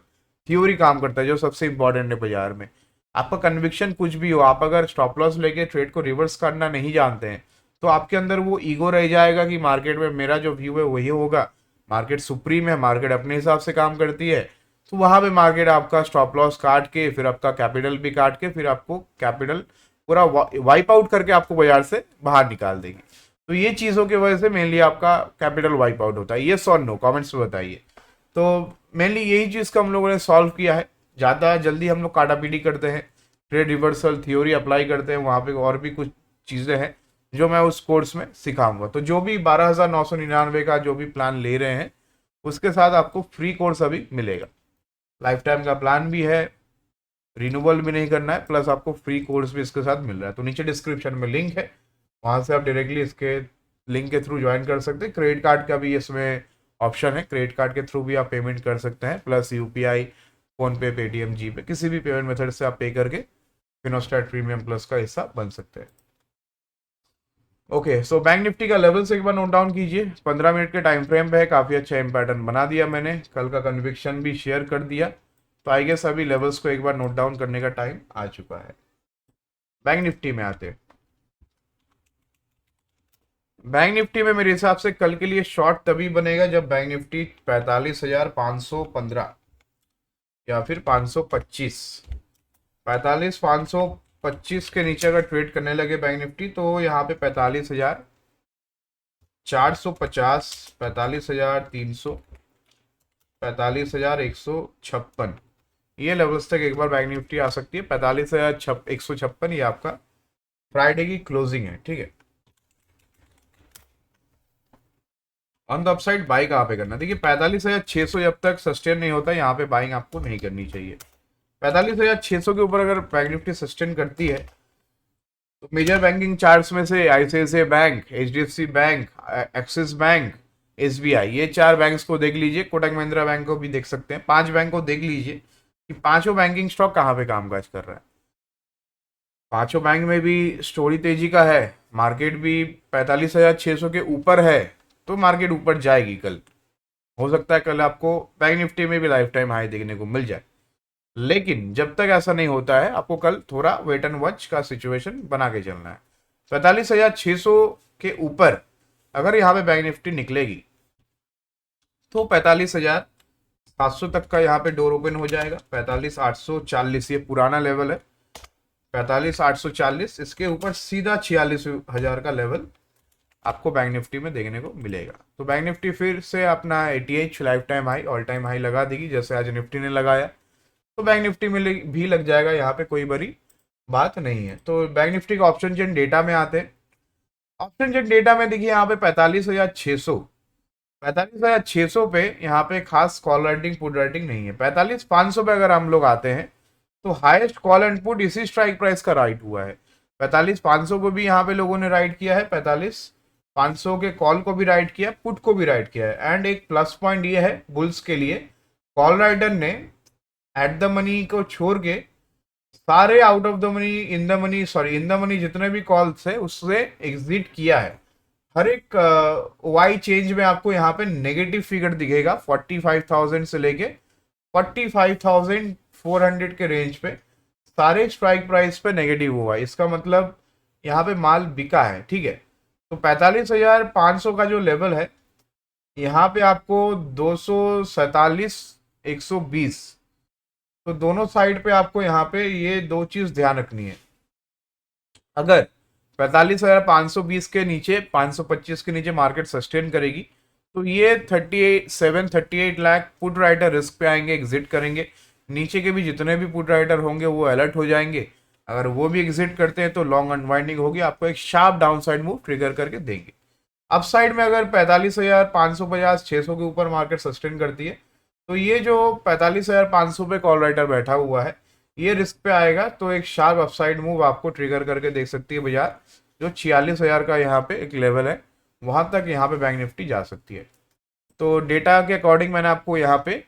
थ्योरी काम करता है, जो सबसे इंपॉर्टेंट है बाजार में। आपका कन्विक्शन कुछ भी हो, आप अगर स्टॉप लॉस लेके ट्रेड को रिवर्स करना नहीं जानते हैं तो आपके अंदर वो ईगो रह जाएगा कि मार्केट में मेरा जो व्यू है वही होगा, मार्केट सुप्रीम है, मार्केट अपने हिसाब से काम करती है। तो वहां पे मार्केट आपका स्टॉप लॉस काट के, फिर आपका कैपिटल भी काट के, फिर आपको कैपिटल पूरा वाइप आउट करके आपको बाजार से बाहर निकाल देगी। तो ये चीज़ों की वजह से मेनली आपका कैपिटल वाइप आउट होता है। ये और नो कमेंट्स में बताइए। तो मेनली यही चीज़ को हम लोगों ने सॉल्व किया है। ज़्यादा जल्दी हम लोग काटापीटी करते हैं, ट्रेड रिवर्सल थ्योरी अप्लाई करते हैं, वहाँ पे और भी कुछ चीज़ें हैं जो मैं उस कोर्स में सिखाऊंगा। तो जो भी 12,999 का जो भी प्लान ले रहे हैं उसके साथ आपको फ्री कोर्स अभी मिलेगा। लाइफ टाइम का प्लान भी है, रिन्यूअल भी नहीं करना है, प्लस आपको फ्री कोर्स भी इसके साथ मिल रहा है। तो नीचे डिस्क्रिप्शन में लिंक है, वहाँ से आप डायरेक्टली इसके लिंक के थ्रू ज्वाइन कर सकते हैं। क्रेडिट कार्ड का भी इसमें ऑप्शन है, क्रेडिट कार्ड के थ्रू भी आप पेमेंट कर सकते हैं, प्लस यूपीआई, फोनपे, पेटीएम, जीपे, किसी भी पेमेंट मेथड से आप पे करके फिनोस्टैट प्रीमियम प्लस का हिस्सा बन सकते हैं। ओके, सो बैंक निफ्टी का लेवल्स एक बार नोट डाउन कीजिए। 15 मिनट के टाइम फ्रेम पे है, काफ़ी अच्छा एम पैटर्न बना दिया मैंने, कल का कन्विक्शन भी शेयर कर दिया। तो आई गेस अभी लेवल्स को एक बार नोट डाउन करने का टाइम आ चुका है। बैंक निफ्टी में आते हैं। बैंक निफ्टी में मेरे हिसाब से कल के लिए शॉर्ट तभी बनेगा जब बैंक निफ्टी 45,515 या फिर 525, 45,525 के नीचे अगर ट्रेड करने लगे बैंक निफ्टी, तो यहाँ पे 45,450, 45,300, 45,156, ये लेवल्स तक एक बार बैंक निफ्टी आ सकती है। 45,156 ये आपका फ्राइडे की क्लोजिंग है, ठीक है। ऑन द अपसाइड बाई कहाँ पे करना, देखिए 45,600 जब तक सस्टेन नहीं होता यहाँ पे बाइंग आपको नहीं करनी चाहिए। 45,600 के ऊपर अगर बैंक निफ्टी सस्टेन करती है तो मेजर बैंकिंग चार्ट्स में से ICICI bank, HDFC bank, axis bank, SBI, ये 4 बैंक्स को देख लीजिए, कोटक महिंद्रा बैंक को भी देख सकते हैं, 5 बैंक को देख लीजिए कि पांचों बैंकिंग स्टॉक कहाँ पे कामकाज कर रहा है। पांचों बैंक में भी स्टोरी तेजी का है, मार्केट भी 45,600 के ऊपर है, तो मार्केट ऊपर जाएगी कल। हो सकता है कल आपको बैंक निफ्टी में भी लाइफ टाइम हाई देखने को मिल जाए, लेकिन जब तक ऐसा नहीं होता है आपको कल थोड़ा वेट एंड वॉच का सिचुएशन बना के चलना है। 45,600 के ऊपर अगर यहाँ पे बैंक निफ्टी निकलेगी तो 45,700 तक का यहाँ पे डोर ओपन हो जाएगा। 45,840 ये पुराना लेवल है, 45,840। इसके ऊपर सीधा 46,000 का लेवल आपको बैंक निफ्टी में देखने को मिलेगा। तो बैंक निफ्टी फिर से अपना 88 life time high, all time high लगा देगी, जैसे आज निफ्टी ने लगाया। तो बैंक निफ्टी में भी लग जाएगा, यहाँ पे कोई बड़ी बात नहीं है। तो बैंक निफ्टी का ऑप्शन चेन डेटा में आते हैं। ऑप्शन चेन डेटा में देखिए यहाँ पे 45,600 पे यहाँ पे खास कॉल राइटिंग पुट राइटिंग नहीं है। 45,500 पे अगर हम लोग आते हैं तो हाईएस्ट कॉल एंड पुट इसी स्ट्राइक प्राइस का राइट हुआ है। 45,500 को भी यहाँ पे लोगों ने राइट किया है, 45,500 के कॉल को भी राइट किया, पुट को भी राइट किया है। एंड एक प्लस पॉइंट ये है बुल्स के लिए, कॉल राइटर ने एट द मनी को छोड़ के सारे out of the money, in the money जितने भी कॉल्स है उससे एग्जिट किया है। हर एक वाई चेंज में आपको यहाँ पे नेगेटिव फिगर दिखेगा। 45,000 से लेके 45,400 के रेंज पे सारे स्ट्राइक प्राइस पे नेगेटिव हुआ है। इसका मतलब यहाँ पे माल बिका है, ठीक है। तो 45,500 का जो लेवल है यहाँ पे आपको 247, 120, तो दोनों साइड पे आपको यहाँ पे ये दो चीज ध्यान रखनी है। अगर 45,520 के नीचे, 525 के नीचे मार्केट सस्टेन करेगी तो ये 38 लाख पुट राइटर रिस्क पे आएंगे, एग्जिट करेंगे। नीचे के भी जितने भी पुट राइटर होंगे वो अलर्ट हो जाएंगे। अगर वो भी एग्जिट करते हैं तो लॉन्ग अनवाइंडिंग होगी, आपको एक sharp down side move trigger करके देंगे। अप साइड में अगर 45,550, 600 के ऊपर मार्केट सस्टेन करती है तो ये जो 45,500 पे कॉल राइटर बैठा हुआ है ये रिस्क पे आएगा, तो एक शार्प अपसाइड मूव आपको ट्रिगर करके देख सकती है बाजार। जो 46,000 का यहाँ पे एक लेवल है वहां तक यहाँ पे बैंक निफ्टी जा सकती है। तो डेटा के अकॉर्डिंग मैंने आपको यहाँ पे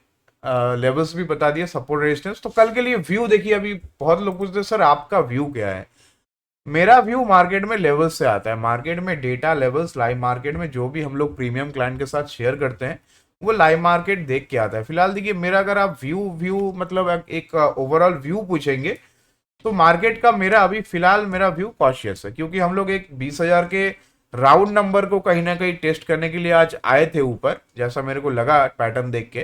लेवल्स भी बता दिए, सपोर्ट रेजिस्टेंस। तो कल के लिए व्यू देखिए, अभी बहुत लोग पूछते हैं सर आपका व्यू क्या है। मेरा व्यू मार्केट में लेवल्स से आता है। मार्केट में डेटा लेवल्स, लाइव मार्केट में जो भी हम लोग प्रीमियम क्लाइंट के साथ शेयर करते हैं वो लाइव मार्केट देख के आता है। फिलहाल देखिए मेरा, अगर आप व्यू मतलब एक ओवरऑल व्यू पूछेंगे तो मार्केट का मेरा अभी फिलहाल मेरा व्यू कॉशियस है, क्योंकि हम लोग एक 20,000 के राउंड नंबर को कहीं ना कहीं टेस्ट करने के लिए आज आए थे ऊपर, जैसा मेरे को लगा पैटर्न देख के।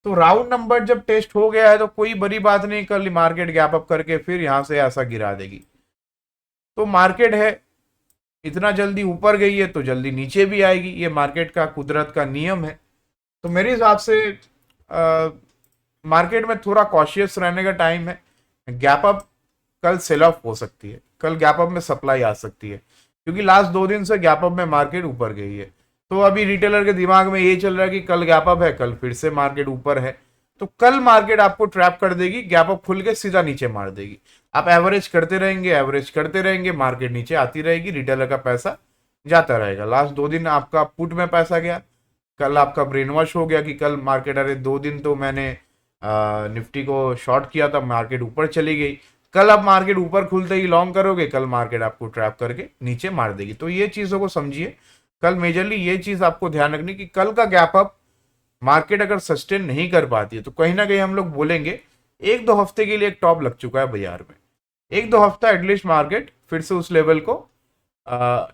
तो राउंड नंबर जब टेस्ट हो गया है तो कोई बड़ी बात नहीं, कल मार्केट गैप अप करके फिर यहां से ऐसा गिरा देगी। तो मार्केट है, इतना जल्दी ऊपर गई है तो जल्दी नीचे भी आएगी, ये मार्केट का कुदरत का नियम है। तो मेरे हिसाब से मार्केट में थोड़ा कॉशियस रहने का टाइम है। गैप अप कल सेल ऑफ हो सकती है, कल गैप अप में सप्लाई आ सकती है, क्योंकि लास्ट 2 दिन से गैप अप में मार्केट ऊपर गई है। तो अभी रिटेलर के दिमाग में ये चल रहा है कि कल गैप अप है, कल फिर से मार्केट ऊपर है, तो कल मार्केट आपको ट्रैप कर देगी, गैप अप खुल के सीधा नीचे मार देगी। आप एवरेज करते रहेंगे, मार्केट नीचे आती रहेगी, रिटेलर का पैसा जाता रहेगा। लास्ट 2 दिन आपका पुट में पैसा गया, कल आपका ब्रेन वॉश हो गया कि कल मार्केट, अरे 2 दिन तो मैंने निफ्टी को शॉर्ट किया था, मार्केट ऊपर चली गई। कल आप मार्केट ऊपर खुलते ही लॉन्ग करोगे, कल मार्केट आपको ट्रैप करके नीचे मार देगी। तो ये चीज़ों को समझिए, कल मेजरली ये चीज़ आपको ध्यान रखनी कि कल का गैप अप मार्केट अगर सस्टेन नहीं कर पाती है तो कहीं ना कहीं हम लोग बोलेंगे 1-2 हफ्ते के लिए एक टॉप लग चुका है बाजार में। 1-2 हफ्ता एटलीस्ट मार्केट फिर से उस लेवल को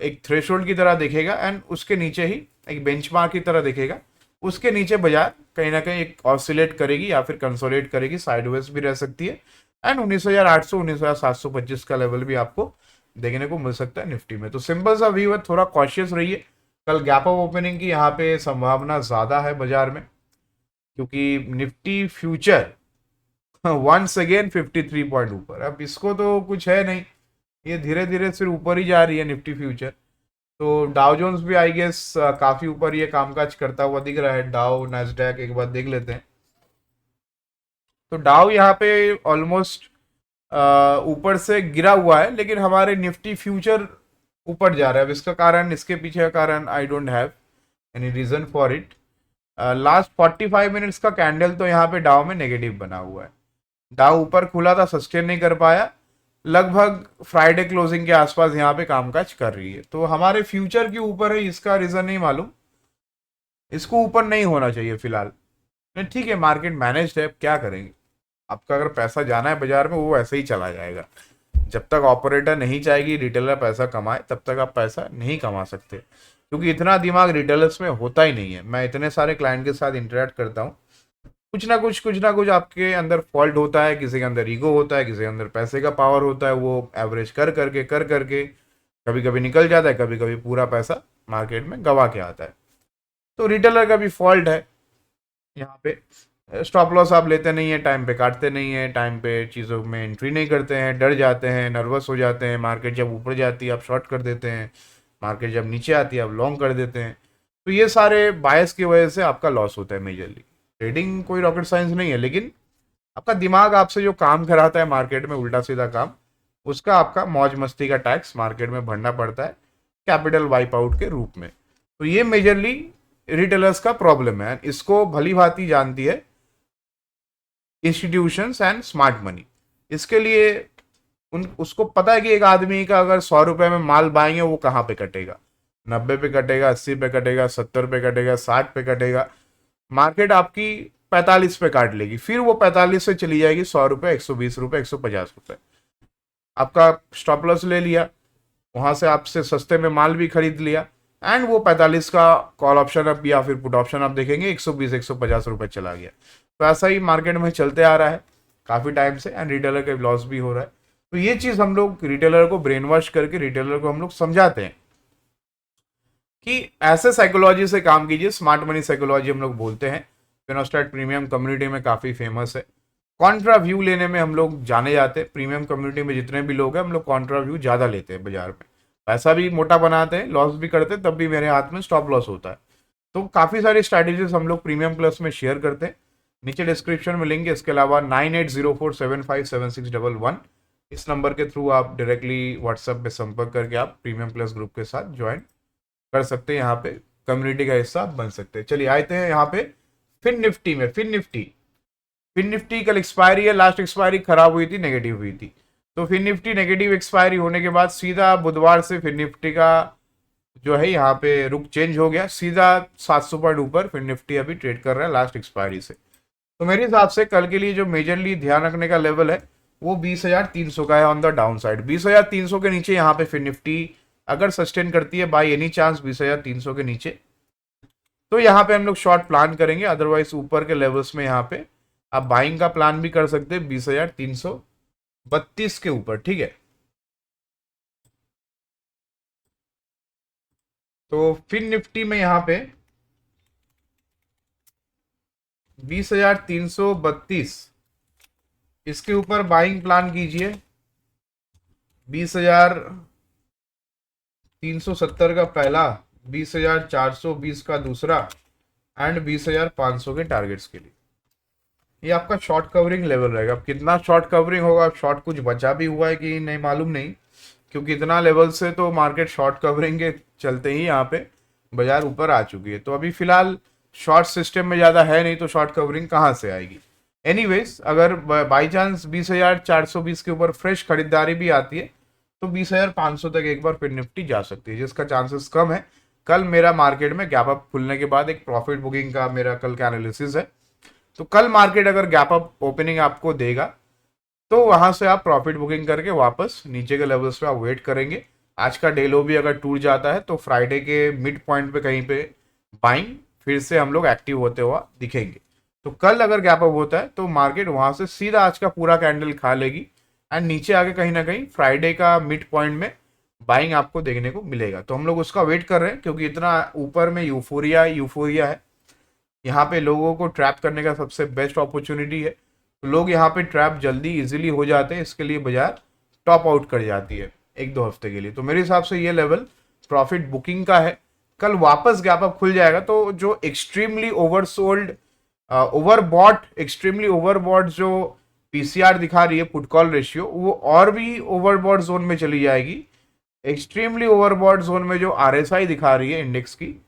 एक थ्रेशोल्ड की तरह देखेगा एंड उसके नीचे ही एक बेंचमार्क की तरह देखेगा। उसके नीचे बाजार कहीं ना कहीं एक ऑसिलेट करेगी या फिर कंसोलिडेट करेगी, साइडवेज भी रह सकती है। एंड 19,800, 19,725 का लेवल भी आपको देखने को मिल सकता है निफ्टी में। तो सिंपल सा व्यू है, थोड़ा कॉशियस रहिए। कल गैप अप ओपनिंग की यहाँ पे संभावना ज्यादा है बाजार में, क्योंकि Nifty future once again 53 point ऊपर। अब इसको तो कुछ है नहीं, ये धीरे धीरे सिर्फ ऊपर ही जा रही है निफ्टी फ्यूचर। तो डाउ जोन्स भी आई गेस काफी ऊपर ये कामकाज करता हुआ दिख रहा है। डाउ, नैस्डैक एक बार देख लेते हैं। तो डाउ यहाँ पे ऑलमोस्ट ऊपर से गिरा हुआ है, लेकिन हमारे निफ्टी फ्यूचर ऊपर जा रहा है। अब इसका कारण, इसके पीछे का कारण I don't have any reason for it. Last 45 minutes का कैंडल तो यहाँ पे डाउ में नेगेटिव बना हुआ है। डाउ ऊपर खुला था, सस्टेन नहीं कर पाया, लगभग फ्राइडे क्लोजिंग के आसपास यहाँ पे कामकाज कर रही है। तो हमारे फ्यूचर के ऊपर है, इसका रीजन नहीं मालूम। इसको ऊपर नहीं होना चाहिए फिलहाल, ठीक है। मार्केट मैनेज्ड है, क्या करेंगे। आपका अगर पैसा जाना है बाजार में वो ऐसे ही चला जाएगा। जब तक ऑपरेटर नहीं चाहेगी रिटेलर पैसा कमाए तब तक आप पैसा नहीं कमा सकते। क्योंकि इतना दिमाग रिटेलर्स में होता ही नहीं है। मैं इतने सारे क्लाइंट के साथ इंटरेक्ट करता हूँ, कुछ ना कुछ आपके अंदर फॉल्ट होता है, किसी के अंदर ईगो होता है, किसी के अंदर पैसे का पावर होता है, वो एवरेज कर करके कभी कभी निकल जाता है, कभी कभी पूरा पैसा मार्केट में गवा के आता है। तो रिटेलर का भी फॉल्ट है यहाँ पे। स्टॉप लॉस आप लेते नहीं है, टाइम पे काटते नहीं है, टाइम पे चीज़ों में एंट्री नहीं करते हैं, डर जाते हैं, नर्वस हो जाते हैं। मार्केट जब ऊपर जाती है आप शॉर्ट कर देते हैं, मार्केट जब नीचे आती है आप लॉन्ग कर देते हैं। तो ये सारे बायस की वजह से आपका लॉस होता है मेजरली। ट्रेडिंग कोई रॉकेट साइंस नहीं है, लेकिन आपका दिमाग आपसे जो काम कराता है मार्केट में उल्टा सीधा काम, उसका आपका मौज मस्ती का टैक्स मार्केट में भरना पड़ता है कैपिटल वाइप आउट के रूप में। तो ये मेजरली रिटेलर्स का प्रॉब्लम है, इसको भली भांति जानती है इंस्टीट्यूशंस एंड स्मार्ट मनी। इसके लिए उसको पता है कि एक आदमी का अगर 100 रुपए में माल बाएंगे वो कहाँ पे कटेगा, 90 पे कटेगा, 80 पे कटेगा, 70 पे कटेगा, 60 पे कटेगा। मार्केट आपकी 45 पे काट लेगी, फिर वो 45 से चली जाएगी 100 रुपए, 120 रुपए, 150 रुपए। आपका स्टॉप लॉस ले लिया, वहां से आपसे सस्ते में माल भी खरीद लिया, एंड वो 45 का कॉल ऑप्शन अब या फिर पुट ऑप्शन आप देखेंगे 120 150 रुपए चला गया। तो ऐसा ही मार्केट में चलते आ रहा है काफी टाइम से, एंड रिटेलर का लॉस भी हो रहा है। तो ये चीज हम लोग रिटेलर को ब्रेन वॉश करके रिटेलर को हम लोग समझाते हैं कि ऐसे साइकोलॉजी से काम कीजिए। स्मार्ट मनी साइकोलॉजी हम लोग बोलते हैं, फिनोस्टैट प्रीमियम कम्युनिटी में काफ़ी फेमस है। कॉन्ट्रा व्यू लेने में हम लोग जाने जाते हैं, प्रीमियम कम्युनिटी में जितने भी लोग हैं हम लोग कॉन्ट्रा व्यू ज़्यादा लेते हैं बाजार में, पैसा भी मोटा बनाते हैं, लॉस भी करते हैं, तब भी मेरे हाथ में स्टॉप लॉस होता है। तो काफ़ी सारी स्ट्रैटेजीज हम लोग प्रीमियम प्लस में शेयर करते हैं, नीचे डिस्क्रिप्शन में लिंक है। इसके अलावा 9804757611 इस नंबर के थ्रू आप डायरेक्टली व्हाट्सएप पे संपर्क करके आप प्रीमियम प्लस ग्रुप के साथ ज्वाइन कर सकते हैं, यहाँ पे कम्युनिटी का हिस्सा आप बन सकते हैं। चलिए आते हैं यहाँ पे फिन निफ्टी में। फिन निफ्टी कल एक्सपायरी है, लास्ट एक्सपायरी खराब हुई थी, नेगेटिव हुई थी। तो फिन निफ्टी नेगेटिव एक्सपायरी होने के बाद सीधा बुधवार से फिन निफ्टी का जो है यहाँ पे रुख चेंज हो गया, सीधा 700 पॉइंट ऊपर फिन निफ्टी अभी ट्रेड कर रहा है लास्ट एक्सपायरी से। तो मेरे हिसाब से कल के लिए जो मेजरली ध्यान रखने का लेवल है वो 20,300 का है ऑन द डाउन साइड। 20,300 के नीचे यहाँ पे फिन निफ्टी अगर सस्टेन करती है बाय एनी चांस 20,300 के नीचे, तो यहाँ पे हम लोग शॉर्ट प्लान करेंगे। अदरवाइज ऊपर के लेवल्स में यहाँ पे आप बाइंग का प्लान भी कर सकते हैं 20,332 के ऊपर, ठीक है। तो फिन निफ्टी में यहाँ पे 20,332 इसके ऊपर बाइंग प्लान कीजिए। 20,370 का पहला, 20,420 का दूसरा, एंड 20,500 के टारगेट्स के लिए ये आपका शॉर्ट कवरिंग लेवल रहेगा। अब कितना शॉर्ट कवरिंग होगा, शॉर्ट कुछ बचा भी हुआ है कि नहीं मालूम नहीं, क्योंकि इतना लेवल से तो मार्केट शॉर्ट कवरिंग के चलते ही यहाँ पे बाजार ऊपर आ चुकी है। तो अभी फिलहाल शॉर्ट सिस्टम में ज़्यादा है नहीं, तो शॉर्ट कवरिंग कहाँ से आएगी। एनीवेज अगर बाई चांस 20,420 के ऊपर फ्रेश खरीदारी भी आती है तो 20,500 तक एक बार फिर निफ्टी जा सकती है, जिसका चांसेस कम है। कल मेरा मार्केट में गैप अप खुलने के बाद एक प्रॉफिट बुकिंग का मेरा कल का एनालिसिस है। तो कल मार्केट अगर गैप अप ओपनिंग आपको देगा तो वहां से आप प्रॉफिट बुकिंग करके वापस नीचे के लेवल्स पे आप वेट करेंगे। आज का डे लो भी अगर टूट जाता है तो फ्राइडे के मिड पॉइंट पे कहीं पे बाइंग फिर से हम लोग एक्टिव होते हुआ दिखेंगे। तो कल अगर गैप अप होता है तो मार्केट वहां से सीधा आज का पूरा कैंडल खा लेगी, एंड नीचे आके कहीं ना कहीं फ्राइडे का मिड पॉइंट में बाइंग आपको देखने को मिलेगा। तो हम लोग उसका वेट कर रहे हैं, क्योंकि इतना ऊपर में यूफोरिया है। यहाँ पे लोगों को ट्रैप करने का सबसे बेस्ट अपॉर्चुनिटी है। तो लोग यहाँ पे ट्रैप जल्दी इजीली हो जाते हैं, इसके लिए बाजार टॉप आउट कर जाती है 1-2 हफ्ते के लिए। तो मेरे हिसाब से ये लेवल प्रॉफिट बुकिंग का है। कल वापस गैप अप खुल जाएगा तो जो extremely oversold overbought extremely overbought जो पीसीआर दिखा रही है पुट कॉल रेशियो, वो और भी ओवरबॉट जोन में चली जाएगी। एक्सट्रीमली ओवरबॉट जोन में जो आरएसआई दिखा रही है इंडेक्स की,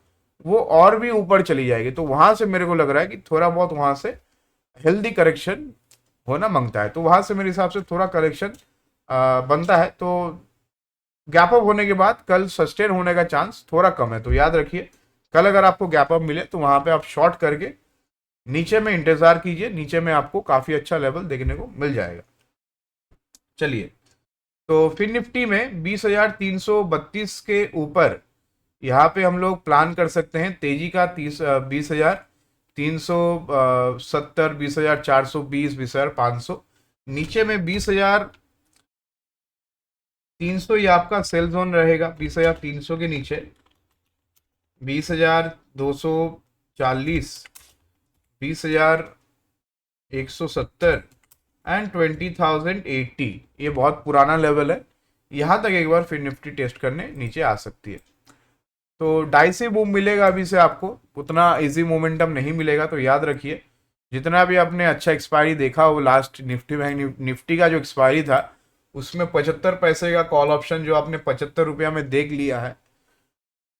वो और भी ऊपर चली जाएगी। तो वहां से मेरे को लग रहा है कि थोड़ा बहुत वहां से हेल्दी करेक्शन होना मांगता है। तो वहां से मेरे हिसाब से थोड़ा करेक्शन बनता है। तो गैप अप होने के बाद कल सस्टेन होने का चांस थोड़ा कम है। तो याद रखिए कल अगर आपको गैप अप मिले तो वहां पे आप शॉर्ट करके नीचे में इंतजार कीजिए, नीचे में आपको काफी अच्छा लेवल देखने को मिल जाएगा। चलिए, तो फिन निफ्टी में 20,332 के ऊपर यहाँ पे हम लोग प्लान कर सकते हैं तेजी का 20,370, 20,420, 20,500। नीचे में 20,300 ये आपका सेल जोन रहेगा। 20,300 के नीचे 20,240, 20,170 एंड 20,080, ये बहुत पुराना लेवल है। यहाँ तक एक बार फिर निफ्टी टेस्ट करने नीचे आ सकती है। तो डाई से मूव मिलेगा अभी से आपको, उतना इजी मोमेंटम नहीं मिलेगा। तो याद रखिए, जितना भी आपने अच्छा एक्सपायरी देखा वो लास्ट निफ्टी का जो एक्सपायरी था उसमें 75 पैसे का कॉल ऑप्शन जो आपने 75 रुपया में देख लिया है,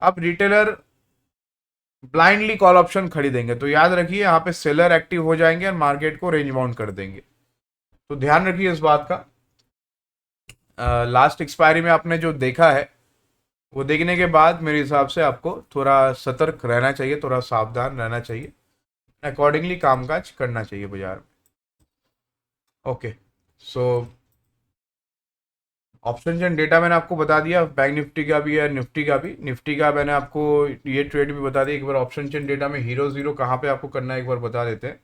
अब रिटेलर ब्लाइंडली कॉल ऑप्शन खरीदेंगे। तो याद रखिए यहाँ पे सेलर एक्टिव हो जाएंगे और मार्केट को रेंज बाउंड कर देंगे। तो ध्यान रखिए इस बात का। लास्ट एक्सपायरी में आपने जो देखा है वो देखने के बाद मेरे हिसाब से आपको थोड़ा सतर्क रहना चाहिए, थोड़ा सावधान रहना चाहिए, अकॉर्डिंगली कामकाज करना चाहिए बाजार में। Okay, so option and data मैंने आपको बता दिया, बैंक निफ्टी का भी है, निफ्टी का भी। निफ्टी का मैंने आपको ये ट्रेड भी बता दिया। एक बार ऑप्शन एंड डेटा में हीरो जीरो कहाँ पे आपको करना है एक बार बता देते हैं।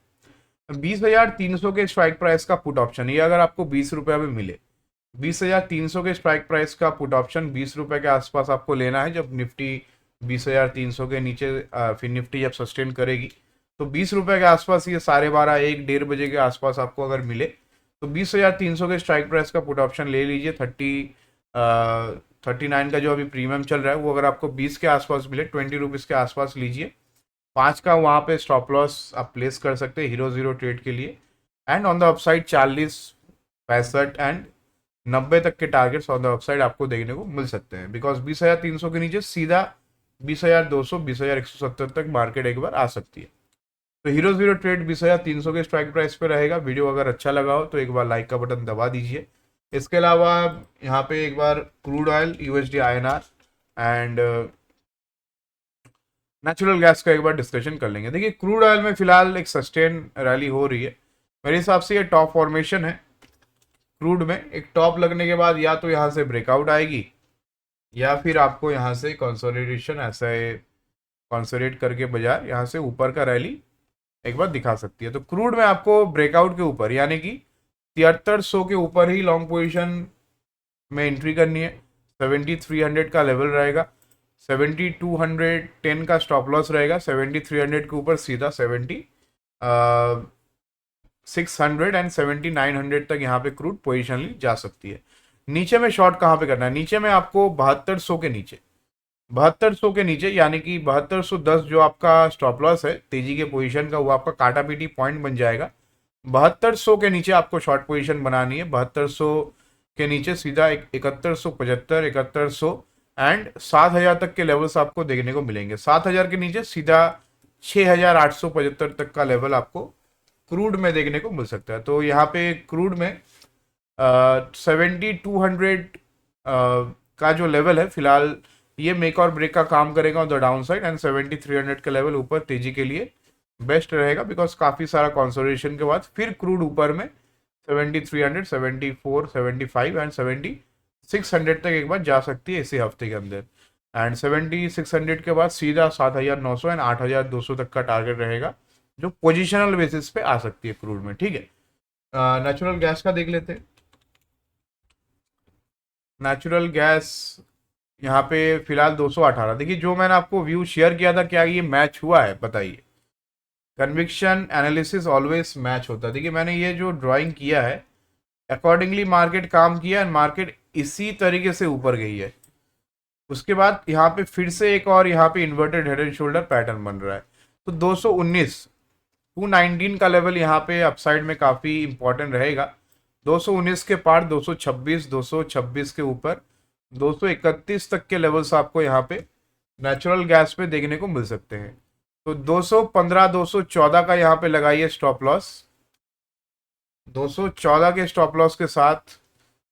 20,300 के स्ट्राइक प्राइस का पुट ऑप्शन, ये अगर आपको 20 रुपये में मिले, 20,300 के स्ट्राइक प्राइस का पुट ऑप्शन 20 रुपये के आसपास आपको लेना है। जब निफ्टी 20,300 के नीचे फिर निफ्टी जब सस्टेन करेगी तो 20 रुपये के आसपास ये 12:30 1 1:30 बजे के आसपास आपको अगर मिले तो 20,300 के स्ट्राइक प्राइस का पुट ऑप्शन ले लीजिए। 39 का जो अभी प्रीमियम चल रहा है वो अगर आपको 20 के आसपास मिले, 20 रुपीज़ के आसपास लीजिए। 5 का वहाँ पे स्टॉप लॉस आप प्लेस कर सकते हैं हीरो जीरो ट्रेड के लिए। And on the upside 40, 65 and 90 तक के टारगेट्स ऑन द अपसाइड आपको देखने को मिल सकते हैं। बिकॉज 20,300 के नीचे सीधा 20,200, 20,170 तक मार्केट एक बार आ सकती है। तो हीरो जीरो ट्रेड 20,300 के स्ट्राइक प्राइस पे रहेगा। वीडियो अगर अच्छा लगा हो तो एक बार लाइक का बटन दबा दीजिए। इसके अलावा यहाँ पे एक बार crude oil, USD INR and natural gas का एक बार डिस्कशन कर लेंगे। देखिए क्रूड ऑयल में फिलहाल एक सस्टेन रैली हो रही है। मेरे हिसाब से ये टॉप फॉर्मेशन है। क्रूड में एक टॉप लगने के बाद या तो यहाँ से ब्रेकआउट आएगी या फिर आपको यहाँ से कंसोलिडेशन, ऐसे कंसोलिडेट करके बाजार यहाँ से ऊपर का रैली एक बार दिखा सकती है। तो क्रूड में आपको ब्रेकआउट के ऊपर यानी कि 7300 के ऊपर ही लॉन्ग पोजीशन में एंट्री करनी है। 7300 का लेवल रहेगा, 7210 का स्टॉप लॉस रहेगा। 7300 के ऊपर सीधा 600 एंड 7900 तक यहाँ पे क्रूड पोजीशन ली जा सकती है। नीचे में शॉर्ट कहाँ पे करना है, नीचे में आपको 7200 के नीचे, 7200 के नीचे यानी कि 7210 जो आपका स्टॉप लॉस है तेजी के पोजीशन का, वो आपका काटा पीटी पॉइंट बन जाएगा। 7200 के नीचे आपको शॉर्ट पोजीशन बनानी है। 7200 के नीचे सीधा 7175, 7100 एंड 7000 तक के लेवल्स आपको देखने को मिलेंगे। 7000 के नीचे सीधा 6875 तक का लेवल आपको क्रूड में देखने को मिल सकता है। तो यहाँ पे क्रूड में 7200 का जो लेवल है फिलहाल ये मेक और ब्रेक का काम करेगा on the down side. And 7300 का लेवल ऊपर तेजी के लिए बेस्ट रहेगा। बिकॉज काफ़ी सारा कंसोलिडेशन के बाद फिर क्रूड ऊपर में 7300, 74, 75 एंड 7600 तक एक बार जा सकती है इसी हफ्ते के अंदर। एंड 7600 के बाद सीधा 7900 एंड 8200 तक का टारगेट रहेगा जो पोजिशनल बेसिस पे आ सकती है क्रूड में। ठीक है, नेचुरल गैस का देख लेते हैं। नेचुरल गैस यहाँ पे फिलहाल 218। देखिए जो मैंने आपको व्यू शेयर किया था, क्या ये मैच हुआ है बताइए। कन्विक्शन एनालिसिस ऑलवेज मैच होता है। देखिए मैंने ये जो ड्राइंग किया है अकॉर्डिंगली मार्केट काम किया एंड मार्केट इसी तरीके से ऊपर गई है। उसके बाद यहाँ पे फिर से एक और यहाँ पे inverted head and shoulder pattern बन रहा है। तो 219, 219 का लेवल यहाँ पे अपसाइड में काफ़ी इंपॉर्टेंट रहेगा। 219 के पार 226, 226 के ऊपर 231 तक के लेवल्स आपको यहाँ पे नेचुरल गैस पे देखने को मिल सकते हैं। तो 215, 214 का यहाँ पे लगाइए स्टॉप लॉस। 214 के स्टॉप लॉस के साथ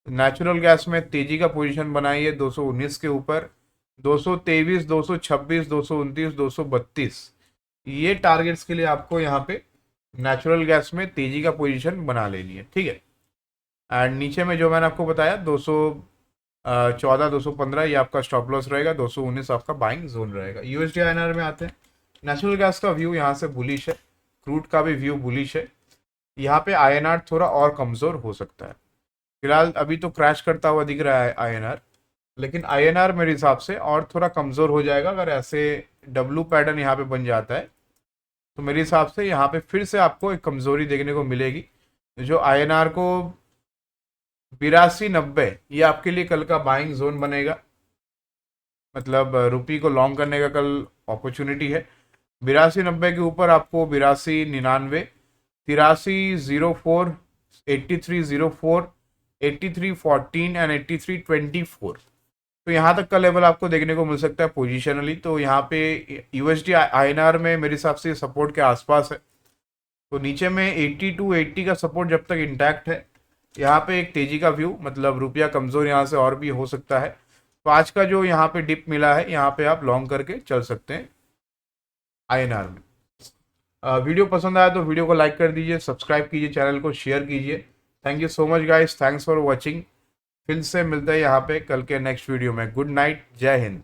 नेचुरल गैस में तेजी का पोजीशन बनाइए 219 के ऊपर। 223, 226, 229, 232 ये टारगेट्स के लिए आपको यहाँ पे नेचुरल गैस में तेजी का पोजीशन बना लेनी है। ठीक है, एंड नीचे में जो मैंने आपको बताया 14,215 ये आपका स्टॉप लॉस रहेगा, 219 आपका बाइंग जोन रहेगा। यूएसडी आईएनआर में आते हैं। नेचुरल गैस का व्यू यहाँ से बुलिश है, क्रूड का भी व्यू बुलिश है। यहाँ पे आईएनआर थोड़ा और कमज़ोर हो सकता है। फिलहाल अभी तो क्रैश करता हुआ दिख रहा है आईएनआर, लेकिन आईएनआर मेरे हिसाब से और थोड़ा कमज़ोर हो जाएगा अगर ऐसे डब्लू पैटर्न यहाँ पे बन जाता है। तो मेरे हिसाब से यहाँ पे फिर से आपको एक कमज़ोरी देखने को मिलेगी, जो आईएनआर को 8290 ये आपके लिए कल का बाइंग जोन बनेगा। मतलब रुपी को लॉन्ग करने का कल अपॉर्चुनिटी है। 8290 के ऊपर आपको 8299, 8304, 8304, 8314 एंड 8324, तो यहाँ तक का लेवल आपको देखने को मिल सकता है पोजिशनली। तो यहाँ पे यूएसडी आईएनआर में मेरे हिसाब से सपोर्ट के आसपास है। तो नीचे में 8280 का सपोर्ट जब तक इंटैक्ट है, यहाँ पे एक तेजी का व्यू, मतलब रुपया कमज़ोर यहाँ से और भी हो सकता है। तो आज का जो यहाँ पे डिप मिला है, यहाँ पे आप लॉन्ग करके चल सकते हैं आईएनआर में। वीडियो पसंद आया तो वीडियो को लाइक कर दीजिए, सब्सक्राइब कीजिए, चैनल को शेयर कीजिए। Thank you so much guys, thanks for watching. फिर से मिलते हैं यहाँ पे कल के नेक्स्ट वीडियो में। गुड नाइट, जय हिंद।